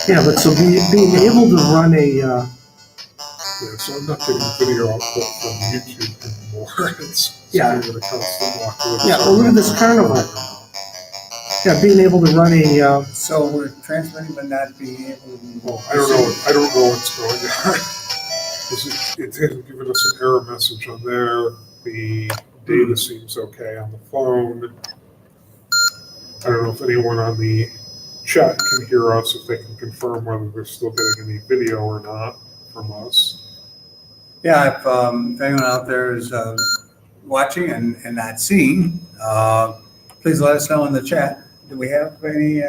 Yeah, but so being able to run a, Yeah, so I'm not getting video output from YouTube anymore. It's Yeah. something that I constantly walk away. Yeah, well, look at this carnival. Yeah, being able to run a, So we're transmitting but not being able to. Well, I don't know what's going on. It hasn't given us an error message on there. The data seems okay on the phone. I don't know if anyone on the chat can hear us, if they can confirm whether they're still getting any video or not from us. Yeah, if anyone out there is watching and not seeing, please let us know in the chat. Do we have any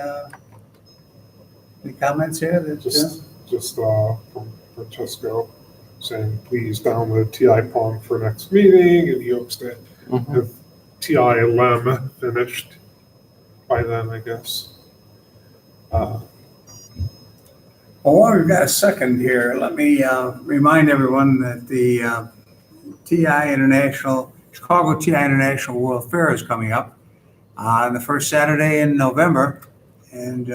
comments here? That, Just from Francesco saying, please download TI Pong for next meeting, and he hopes to have TI LEM finished by then, I guess. Well, while we've got a second here, let me remind everyone that the Chicago TI International World Fair is coming up on the first Saturday in November. And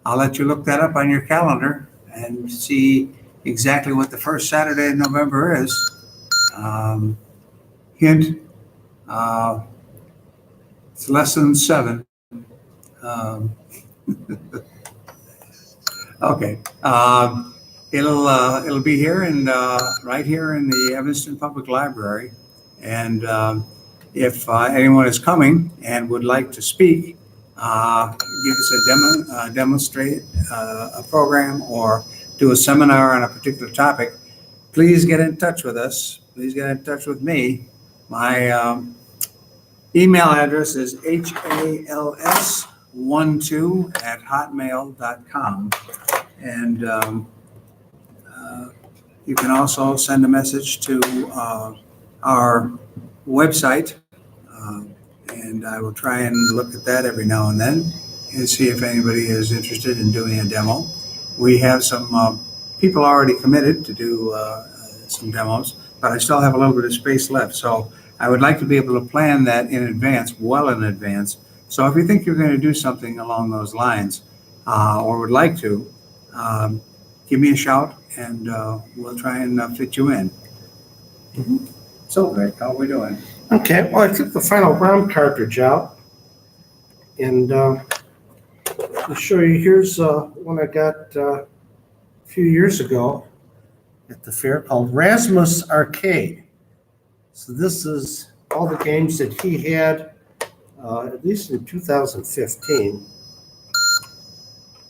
I'll let you look that up on your calendar and see exactly what the first Saturday in November is. Hint, it's less than 7. Um, okay. It'll be here and right here in the Evanston Public Library. And if anyone is coming and would like to speak, give us a demonstrate a program or do a seminar on a particular topic, please get in touch with us. Please get in touch with me. My email address is hals12@hotmail.com. And you can also send a message to our website, and I will try and look at that every now and then and see if anybody is interested in doing a demo. We have some people already committed to do some demos, but I still have a little bit of space left. So I would like to be able to plan that in advance, well in advance. So if you think you're going to do something along those lines or would like to, give me a shout and we'll try and fit you in. So, Rick, how are we doing? Okay, well, I took the final round cartridge out, and I'll show you, here's one I got a few years ago at the fair called Rasmus Arcade. So this is all the games that he had, at least in 2015.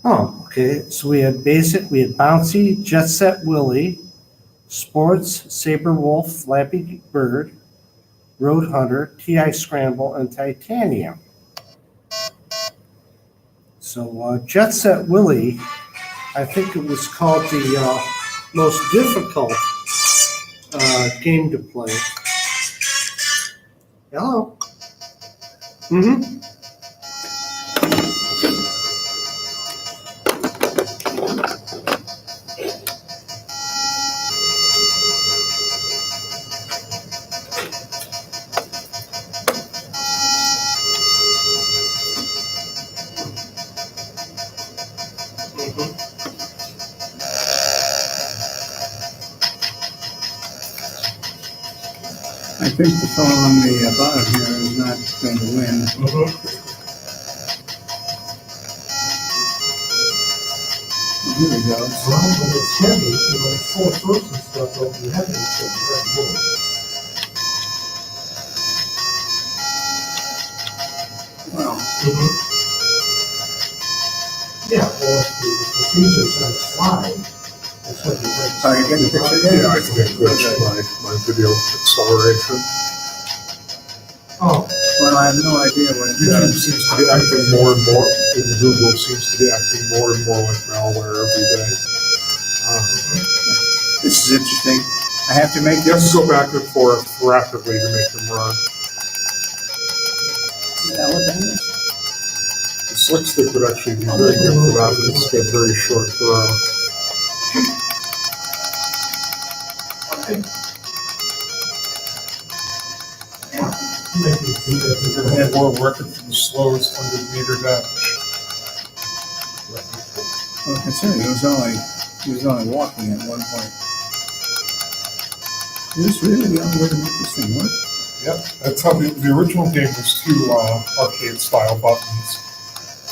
Oh, okay, so we had Basic, we had Bouncy, Jet Set Willie, Sports, Saber Wolf, Flappy Bird, Road Hunter, TI Scramble, and Titanium. So Jet Set Willie, I think it was called the most difficult game to play. Hello. Mm-hmm. I think the fellow on the bottom here is not going to win. Here we go. Well, when it's heavy, full of fruits and stuff, it'll be heavy, it's very good. Well, Yeah, well, if the freezer's gonna slide, it's gonna be very. are you getting the picture Yeah, there? I can glitch my video acceleration. Oh, Well, I have no idea what it YouTube does. seems to be acting more and more, and Google seems to be acting more and more like malware every day. This is interesting. I have to make You have this. to go back and forth rapidly to make them run. Is that what that is? The slick stick would actually be very good for that, but it's got very short throw. okay. Yeah. Maybe do that. And more working from the slowest 100-meter dash. Well, considering he was only walking at one point. Is this really the only way to make this thing work? Yep, that's how the original game was 2 arcade-style buttons.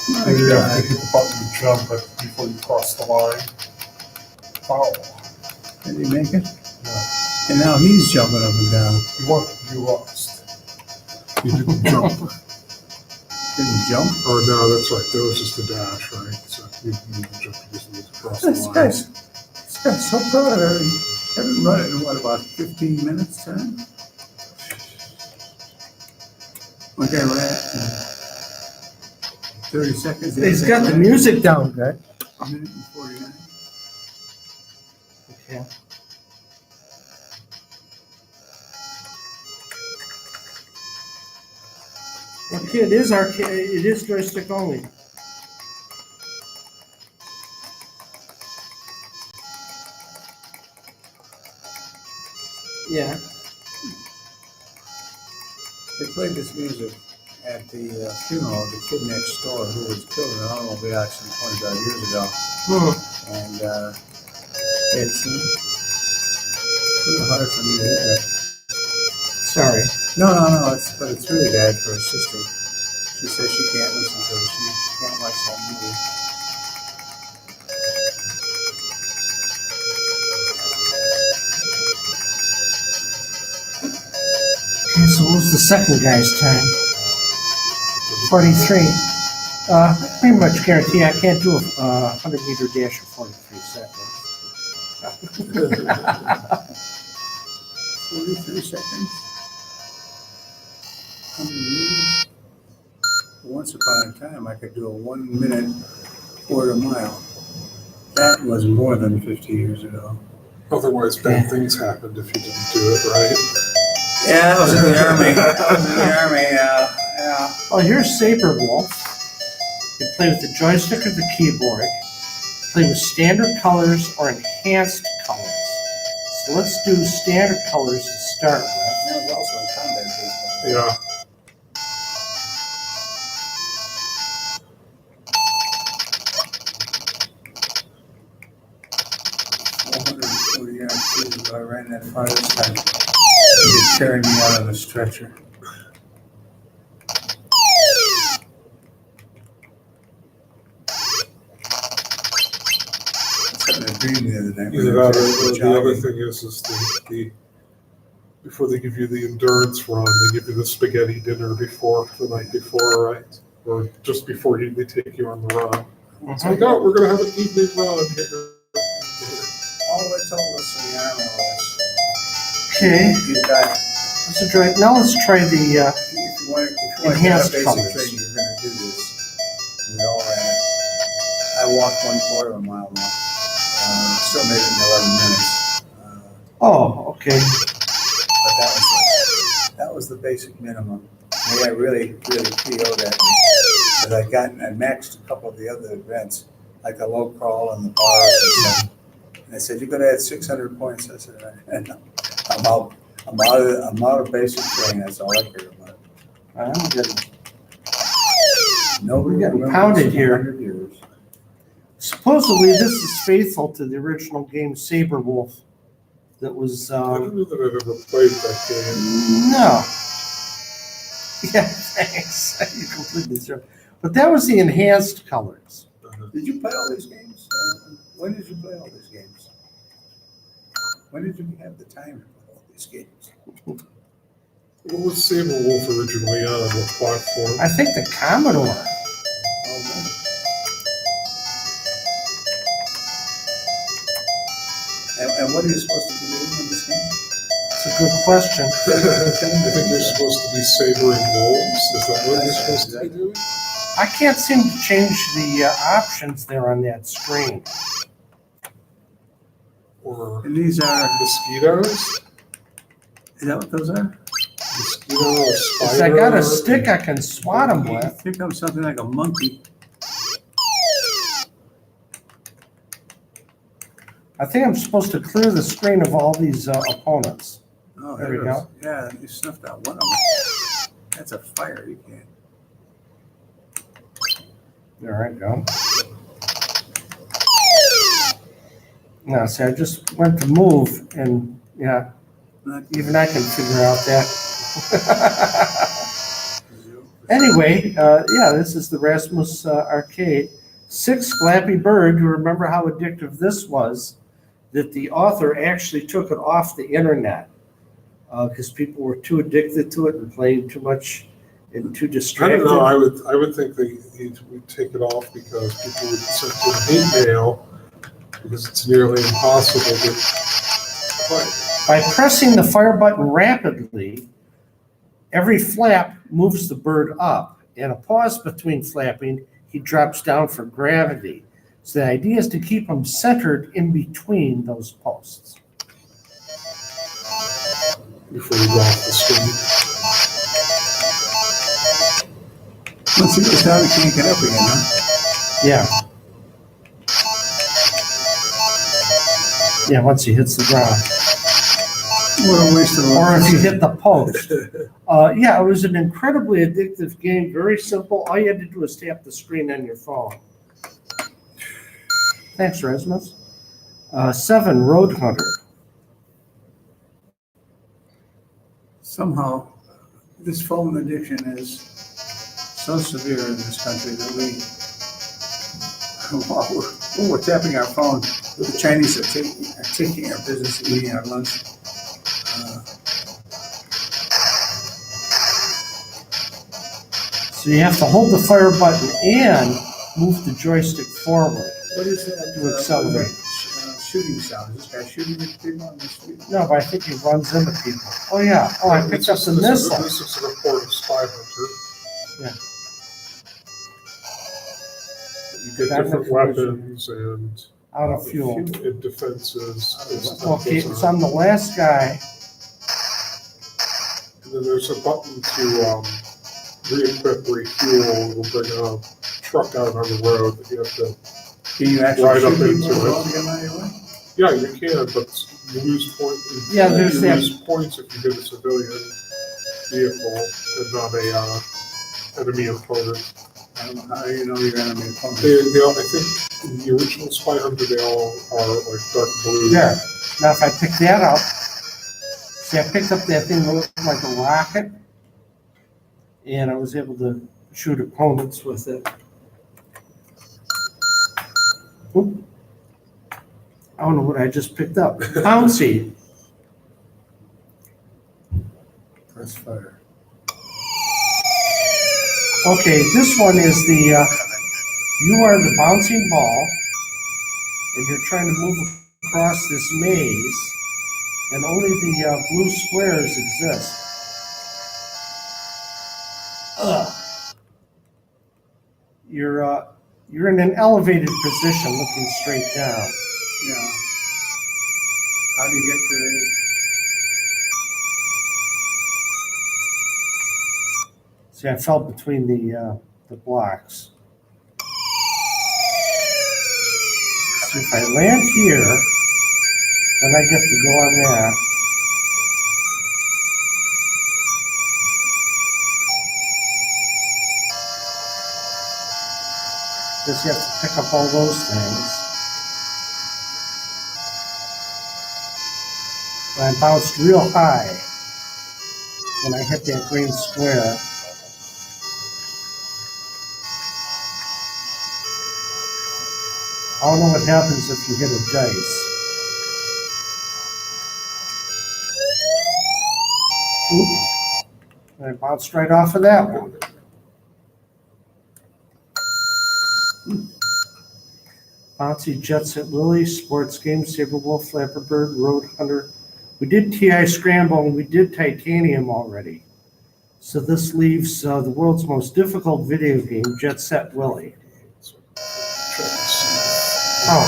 My And you have God. to hit the button to jump it before you cross the line. Foul. Did he make it? Yeah. And now he's jumping up and down. You lost. You didn't jump. Didn't jump? Oh, no, that's right. There was just a dash, right? So you didn't jump, you just need to cross the This line. guy's so proud of it. Haven't run it in what, about 15 minutes time? Okay, we're at 30 seconds. He's got the music down good. A minute and 49. Okay. Okay, it is arcade, it is joystick only. Yeah. They played this music at the funeral of the kid next door who was killed in an automobile accident 25 years ago. And it's really hard for me to hear that. Sorry. No, but it's really bad for her sister. She says she can't listen to it. She can't watch that movie. Okay, so what was the second guy's time? 43. I pretty much guarantee I can't do a 100-meter dash in 43 seconds. 43 seconds. Once upon a time, I could do a 1 minute quarter mile. That was more than 50 years ago. Otherwise, bad things happened if you didn't do it, right? Yeah, I was in the army. Yeah. Oh, here's Saber Wolf. You play with the joystick or the keyboard. Play with standard colors or enhanced colors. So let's do standard colors to start with. That was also a combat baseball. Yeah. I ran that far this time. He carried me out on a stretcher. I had a dream the other night. Either that or the other thing is the before they give you the endurance run, they give you the spaghetti dinner before the night before, right? Or just before they take you on the run. It's like, oh, we're gonna have an evening run here. All they told us in the army was, Okay, you got, let's enjoy. Now let's try the. if you want to have Enhanced basic colors. training, you're going to do this. We all ran it. I walked 1/4 of a mile now. Still made it in 11 minutes. Oh, okay. But that was the basic minimum. Maybe I really PO'd at me. But I maxed a couple of the other events, like the low crawl and the bars and stuff. And they said, you're going to add 600 points. I said, I'm out of basic training. That's all I care about. I'm getting Nobody We're getting remembers pounded here. 100 years. Supposedly, this is faithful to the original game Saber Wolf. That was I don't know that I've ever played that game. no. Yeah, thanks. You completely threw. But that was the enhanced colors. Did you play all these games? When did you play all these games? When did you have the time to play all these games? What was Saber Wolf originally on? What platform? I think the Commodore. Oh, no. And what are you supposed to be doing in this game? It's a good question. I think you're supposed to be sabering wolves. Is that what you're supposed to be doing? I can't seem to change the options there on that screen. Or And these are, mosquitoes? is that what those are? Mosquito, a If spider? I got a stick I can swat them with. Here comes something like a monkey. I think I'm supposed to clear the screen of all these opponents. Oh, There we it is. go. Yeah, you snuffed out one of them. That's a fire. You can't. There I go. Now, see, I just went to move, and yeah, even I can figure out that. Anyway, yeah, this is the Rasmus Arcade. 6 Flappy Bird. You remember how addictive this was? That the author actually took it off the internet because people were too addicted to it and playing too much and too I distracted. don't know. I would think they would take it off because people would send in hate mail because it's nearly impossible to play. By pressing the fire button rapidly, every flap moves the bird up, and a pause between flapping, he drops down for gravity. So the idea is to keep him centered in between those posts. Before you go off the screen. Once he goes down, he can't get up again, huh? Yeah. Yeah, once he hits the ground. What a waste of or if you hit the post. Yeah, it was an incredibly addictive game, very simple. All you had to do was tap the screen on your phone. Thanks, Rasmus. 7, Road Hunter. Somehow, this phone addiction is so severe in this country that while we're tapping our phone, the Chinese are taking our business, eating our lunch. So you have to hold the fire button and move the joystick forward. What is that? To accelerate. Shooting sound. Is this guy shooting at people on the street? No, but I think he runs into people. Oh, yeah. Oh, I picked up the missile. This is a report of Spy Hunter. Yeah. You get different weapons and Out of fuel. and defenses. Okay, it's on the last guy. And then there's a button to re-equip, refuel. Will bring a truck out on the road that you have to. Can you actually Right up shoot into people it. while you're on your way? Yeah, you can, but you lose points. Yeah, there's you that- lose points if you hit a civilian vehicle and not a enemy opponent. I don't know how you know your enemy opponent. They all, I think in the original Spy Hunter, they all are like dark blue. There. Now, if I pick that up, see, I picked up that thing that looked like a rocket, and I was able to shoot opponents with it. Oop. I don't know what I just picked up. Bouncy. Press fire. Okay, this one is the, you are the bouncing ball, and you're trying to move across this maze, and only the blue squares exist. Ugh. You're in an elevated position looking straight down. Yeah. How do you get to See, I fell between the blocks. So if I land here, then I get to go on that. Guess you have to pick up all those things. And I bounced real high when I hit that green square. I don't know what happens if you hit a dice. Oop. I bounced right off of that one. Bouncy, Jet Set Willie, Sports Games, Saber Wolf, Flapper Bird, Road Hunter. We did TI Scramble and we did Titanium already. So this leaves the world's most difficult video game, Jet Set Willie. Oh,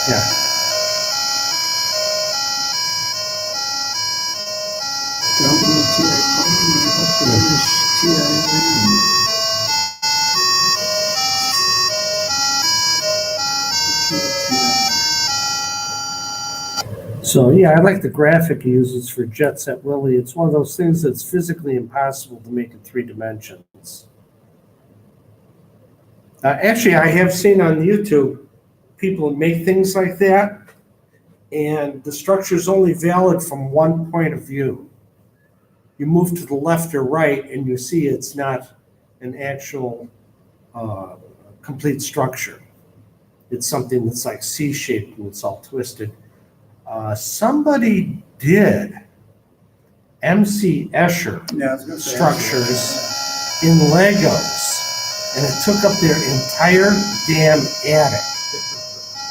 yeah. So yeah, I like the graphic he uses for Jet Set Willie. It's one of those things that's physically impossible to make in 3 dimensions. Actually, I have seen on YouTube people make things like that, and the structure is only valid from one point of view. You move to the left or right, and you see it's not an actual complete structure. It's something that's like C-shaped and it's all twisted. Somebody did MC Escher structures in Legos. And it took up their entire damn attic.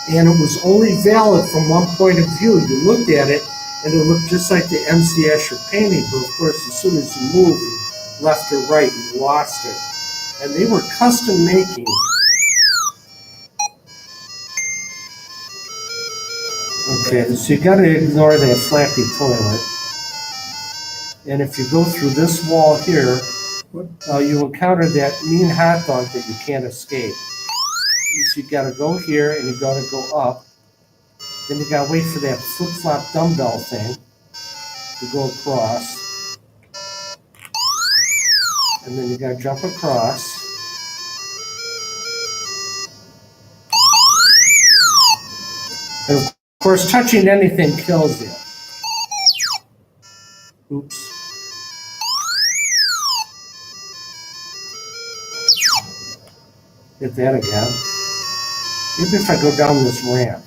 And it was only valid from one point of view. You looked at it, and it looked just like the MC Escher painting, but of course, as soon as you moved left or right, you lost it. And they were custom making. Okay, so you gotta ignore that flappy toilet. And if you go through this wall here, you encounter that mean hot dog that you can't escape. So you gotta go here and you gotta go up. Then you gotta wait for that flip-flop dumbbell thing to go across. And then you gotta jump across. And of course, touching anything kills you. Oops. Hit that again. Maybe if I go down this ramp.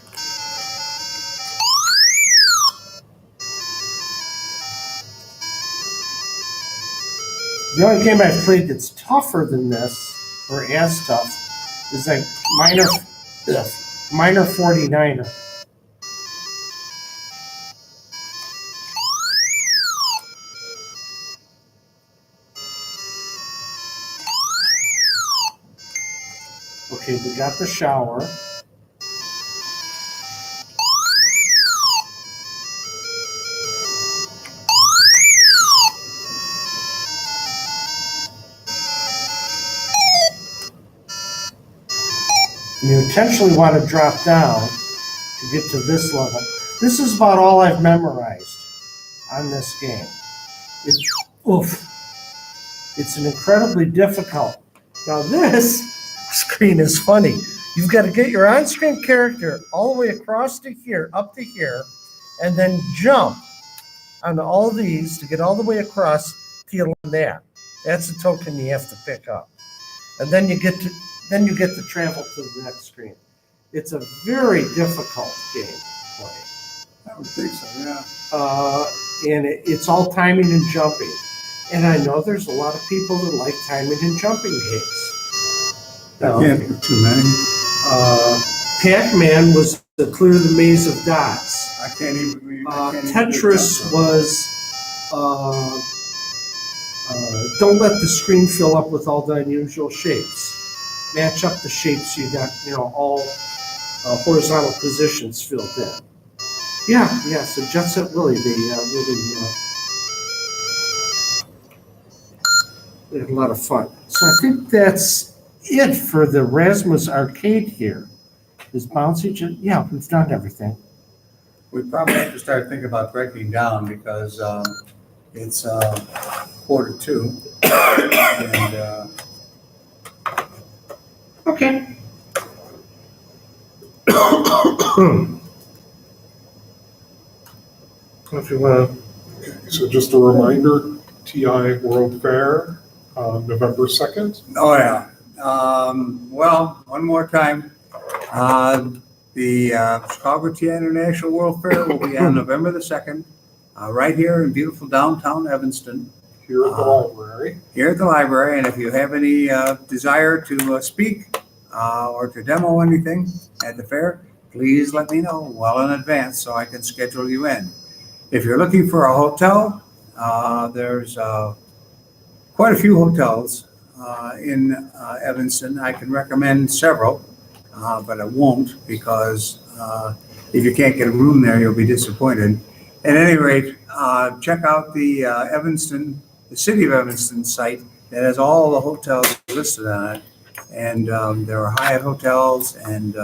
The only game I've played that's tougher than this, or as tough, is like Minor 49er. Okay, we got the shower. You intentionally want to drop down to get to this level. This is about all I've memorized on this game. It's an incredibly difficult. Now this screen is funny. You've got to get your on-screen character all the way across to here, up to here, and then jump on all these to get all the way across to you on that. That's the token you have to pick up. And then you get to travel to the next screen. It's a very difficult game to play. I would think so, yeah. And it's all timing and jumping. And I know there's a lot of people that like timing and jumping games. I can't do too many. Pac-Man was the clear the maze of dots. I can't even. Tetris was don't let the screen fill up with all the unusual shapes. Match up the shapes so you got, all horizontal positions filled in. Yeah. So Jet Set Willie, they had a lot of fun. So I think that's it for the Rasmus Arcade here. Is bouncy? Yeah, we've done everything. We probably have to start thinking about breaking down because it's 1:45, and Okay. If you want to. Okay, so just a reminder, TI World Fair, November 2nd. oh yeah. Well, one more time. The Chicago TI International World Fair will be on November the 2nd, right here in beautiful downtown Evanston. Here at the library. Here at the library, and if you have any desire to speak or to demo anything at the fair, please let me know well in advance so I can schedule you in. If you're looking for a hotel, there's quite a few hotels in Evanston. I can recommend several, but I won't because if you can't get a room there, you'll be disappointed. At any rate, check out the the City of Evanston site that has all the hotels listed on it. And there are Hyatt hotels and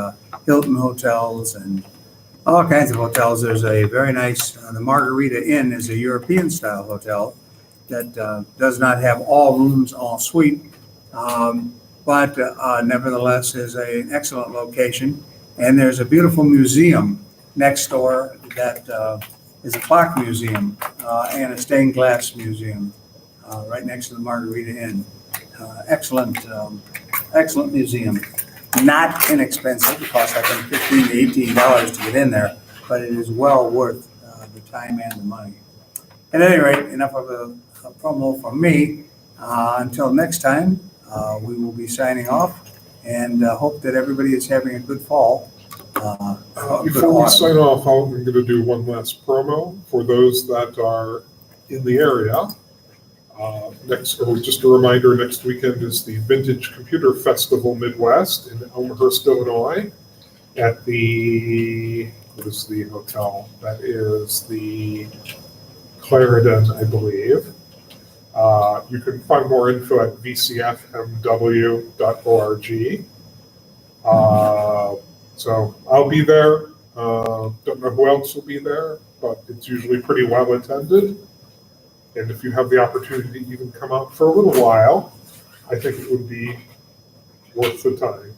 Hilton hotels and all kinds of hotels. There's a very nice, the Margarita Inn is a European style hotel that does not have all rooms, all suite, but nevertheless is an excellent location. And there's a beautiful museum next door that is a clock museum and a stained glass museum right next to the Margarita Inn. Excellent museum. Not inexpensive. It costs, I think, $15 to $18 to get in there, but it is well worth the time and the money. At any rate, enough of a promo from me. Until next time, we will be signing off and hope that everybody is having a good fall. Before we sign off, I'm going to do one last promo for those that are in the area. Just a reminder, next weekend is the Vintage Computer Festival Midwest in Elmhurst, Illinois, at what is the hotel? That is the Clarendon, I believe. You can find more info at vcfmw.org. So I'll be there. Don't know who else will be there, but it's usually pretty well attended. And if you have the opportunity to even come out for a little while, I think it would be worth the time.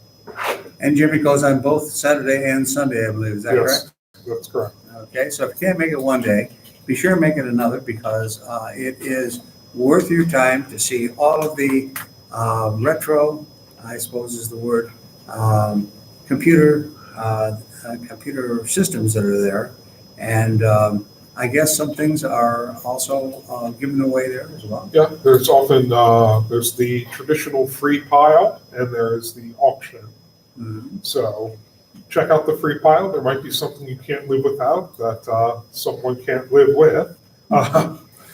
And Jimmy goes on both Saturday and Sunday, I believe. Is that correct? Yes, that's correct. Okay, so if you can't make it one day, be sure to make it another because it is worth your time to see all of the retro, I suppose is the word, computer systems that are there. And I guess some things are also given away there as well. Yeah, there's often, there's the traditional free pile and there is the auction. Mhm. So check out the free pile. There might be something you can't live without that someone can't live with.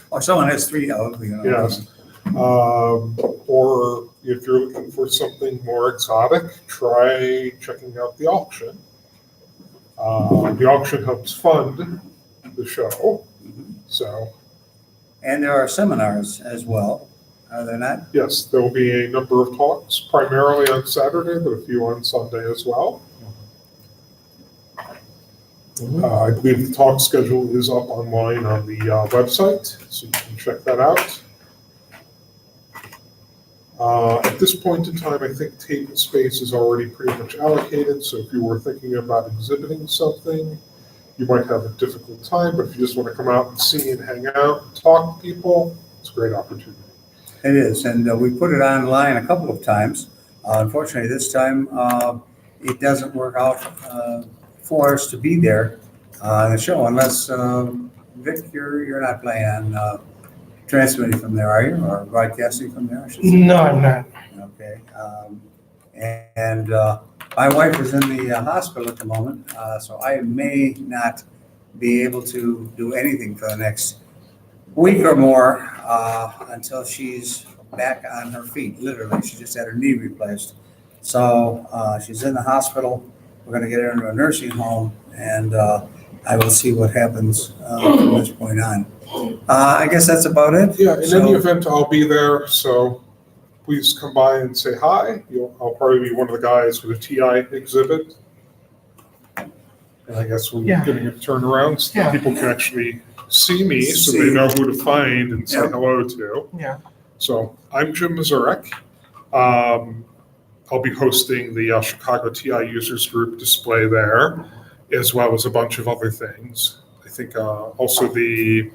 Or someone has three of, you know. Yes. Or if you're looking for something more exotic, try checking out the auction. The auction helps fund the show. Mhm. So, And there are seminars as well, are there not? yes, there will be a number of talks, primarily on Saturday, but a few on Sunday as well. I believe the talk schedule is up online on the website, so you can check that out. At this point in time, I think table space is already pretty much allocated, so if you were thinking about exhibiting something, you might have a difficult time, but if you just want to come out and see and hang out and talk to people, it's a great opportunity. It is, and we put it online a couple of times. Unfortunately, this time it doesn't work out for us to be there on the show unless, Vic, you're not planning on transmitting from there, are you, or broadcasting from there? I should say. No, I'm not. Okay. And my wife is in the hospital at the moment, so I may not be able to do anything for the next week or more until she's back on her feet, literally. She just had her knee replaced. So she's in the hospital. We're going to get her into a nursing home, and I will see what happens from this point on. I guess that's about it. Yeah, in So- any event, I'll be there, so please come by and say hi. I'll probably be one of the guys with a TI exhibit. And I guess we're Yeah. getting it turned around so that Yeah. people can actually see me, so See. they know who to find and say Yeah. hello to. Yeah. So I'm Jim Mazurek. I'll be hosting the Chicago TI Users Group display there, as well as a bunch of other things. I think also the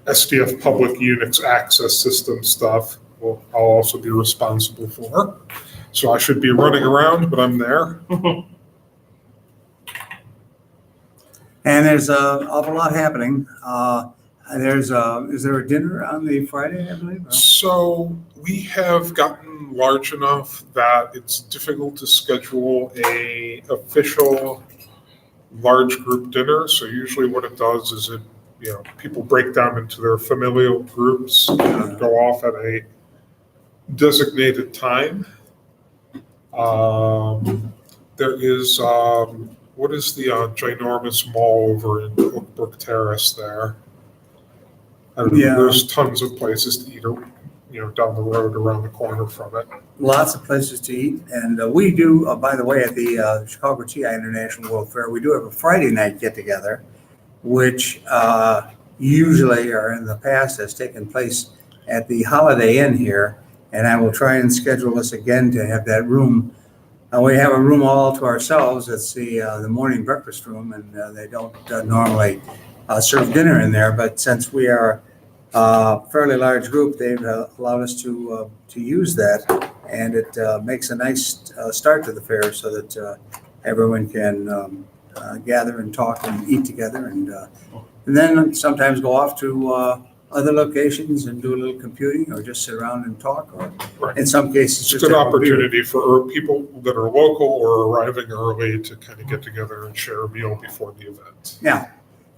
SDF Public Unix Access System stuff I'll also be responsible for. So I should be running around, but I'm there. And there's an awful lot happening. Is there a dinner on the Friday, I believe? So we have gotten large enough that it's difficult to schedule a official large group dinner. So usually what it does is people break down into their familial groups and go off at a designated time. There is, what is the ginormous mall over in Oakbrook Terrace there? I don't know, Yeah. there's tons of places to eat, down the road around the corner from it. Lots of places to eat. And we do, by the way, at the Chicago TI International World Fair, we do have a Friday night get-together, which usually, or in the past, has taken place at the Holiday Inn here. And I will try and schedule this again to have that room. We have a room all to ourselves. It's the morning breakfast room, and they don't normally serve dinner in there. But since we are a fairly large group, they've allowed us to use that, and it makes a nice start to the fair so that everyone can gather and talk and eat together, and then sometimes go off to other locations and do a little computing or just sit around and talk, or Right. in some cases It's just a good have a beer. opportunity for people that are local or arriving early to kind of get together and share a meal before the event. Yeah,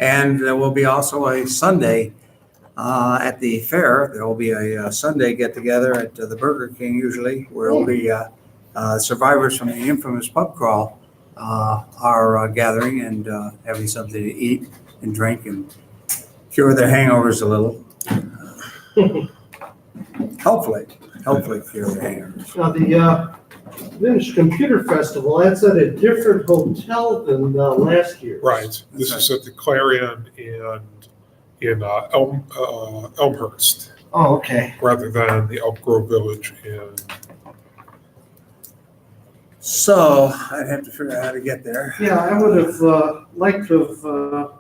and there will be also a Sunday at the fair. There will be a Sunday get-together at the Burger King usually, where there will be survivors from the infamous pub crawl are gathering and having something to eat and drink and cure their hangovers a little. Hopefully cure their hangovers. Now, Vintage Computer Festival, that's at a different hotel than last year. Right. This is at the Clarion in Elmhurst, Oh, okay. rather than the Elk Grove Village in. So I'd have to figure out how to get there. Yeah, I would have liked to have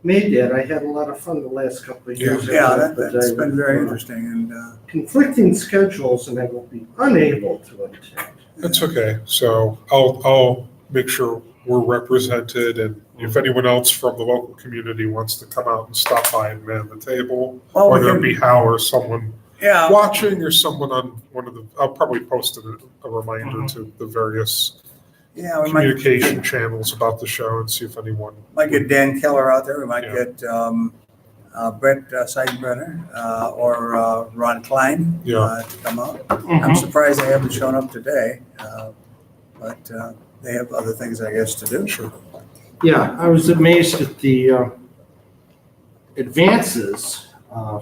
made that. I had a lot of fun the last couple of years. Yeah, but that's I- been very interesting, and Conflicting schedules, and I will be unable to attend. That's okay. So I'll make sure we're represented, and if anyone else from the local community wants to come out and stop by and man the table, well, we whether it can, be Hal or someone yeah, watching or someone on one of the, I'll probably post a reminder to the various yeah, we might communication channels about the show and see if anyone. get Dan Keller out there. We might Yeah. get Brett Seidenbrenner or Ron Klein Yeah. to come out. Mm-hmm. I'm surprised they haven't shown up today, but they have other things, I guess, to do. Sure. Yeah, I was amazed at the advances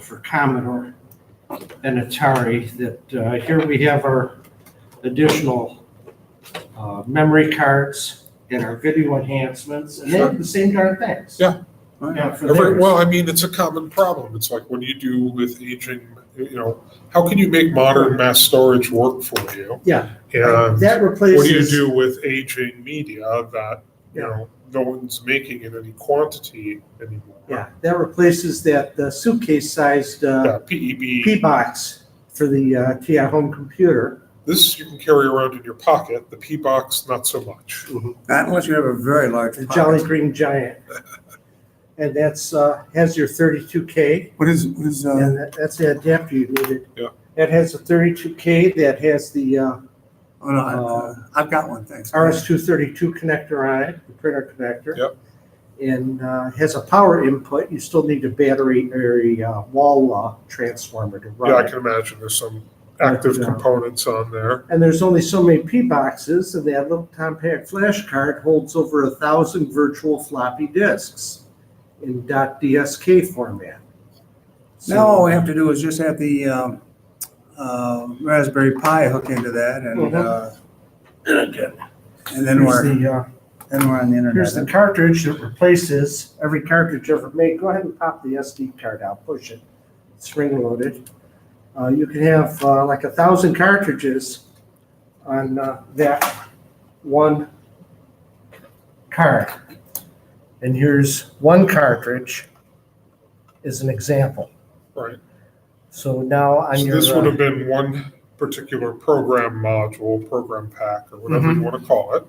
for Commodore and Atari that here we have our additional memory cards and our video enhancements, and they have the same darn things. Yeah. Yeah, for theirs. Well, I mean, it's a common problem. It's like, what do you do with aging, how can you make modern mass storage work for you? Yeah, And that what do you replaces. do with aging media that, Yeah. no one's making in any quantity anymore? Yeah, that replaces that suitcase-sized Yeah, PEB. P-box for the TI home computer. This you can carry around in your pocket. The P box, not so much. Not unless you have a very large The pocket. Jolly Green Giant. And that's has your 32K, What is and that's the adapter you needed. Yeah. That has a 32K, that has the oh no, I've got one, thanks. RS-232 connector on it, the printer connector. Yep. And has a power input. You still need a battery or a wall transformer to run Yeah, I it. can imagine there's some active But, components on there. And there's only so many P boxes, and that little compact flash card holds over 1,000 virtual floppy disks in .dsk format. Now all we have to do is just have the Raspberry Pi hook into that, and then we're on the internet. Here's the cartridge that replaces every cartridge ever made. Go ahead and pop the SD card out, push it, spring loaded. You can have like 1,000 cartridges on that one card. And here's one cartridge as an example. Right. So now on So your this would have been one particular program module, program pack, or whatever you want to call it.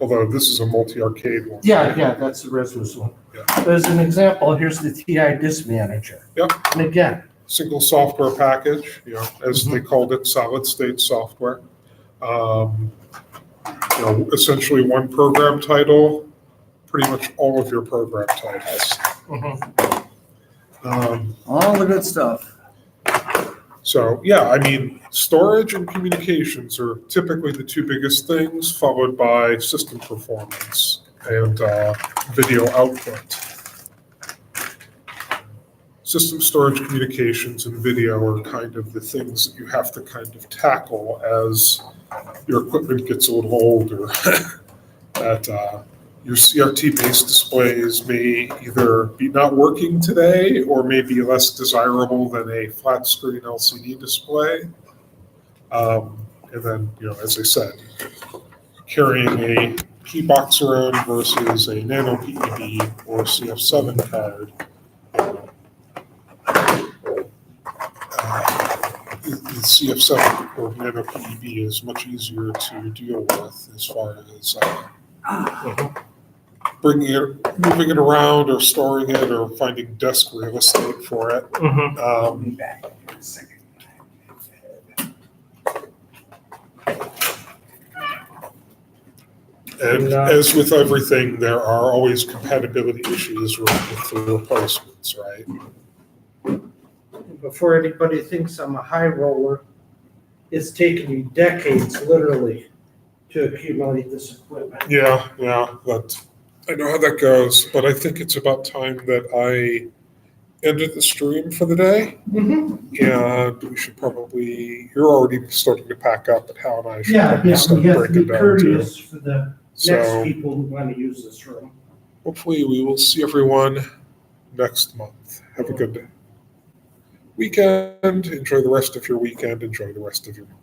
Although this is a multi-arcade one. yeah, that's the Resmus one. Yeah. But as an example, here's the TI Disk Manager. Yep. And again, Single software package, as they called it, solid state software. Essentially one program title, pretty much all of your program titles. All the good stuff. So, yeah, I mean, storage and communications are typically the two biggest things, followed by system performance and video output. System storage, communications, and video are kind of the things that you have to kind of tackle as your equipment gets a little older. That your CRT-based displays may either be not working today or may be less desirable than a flat screen LCD display. And then, as I said, carrying a P box around versus a nano PEB or CF7 card. The CF7 or nano PEB is much easier to deal with as far as moving it around or storing it or finding desk real estate for it. I'll be back in a second. And as with everything, there are always compatibility issues with the replacements, right? before anybody thinks I'm a high roller, it's taken me decades, literally, to accumulate this equipment. Yeah, but I know how that goes, but I think it's about time that I ended the stream for the day. And we should probably, you're already starting to pack up, but Hal and I should Yeah, probably yeah, start we have to breaking be down too. courteous for the next So people who want to use this room. hopefully we will see everyone next month. Have a good weekend. Enjoy the rest of your weekend. Enjoy the rest of your month.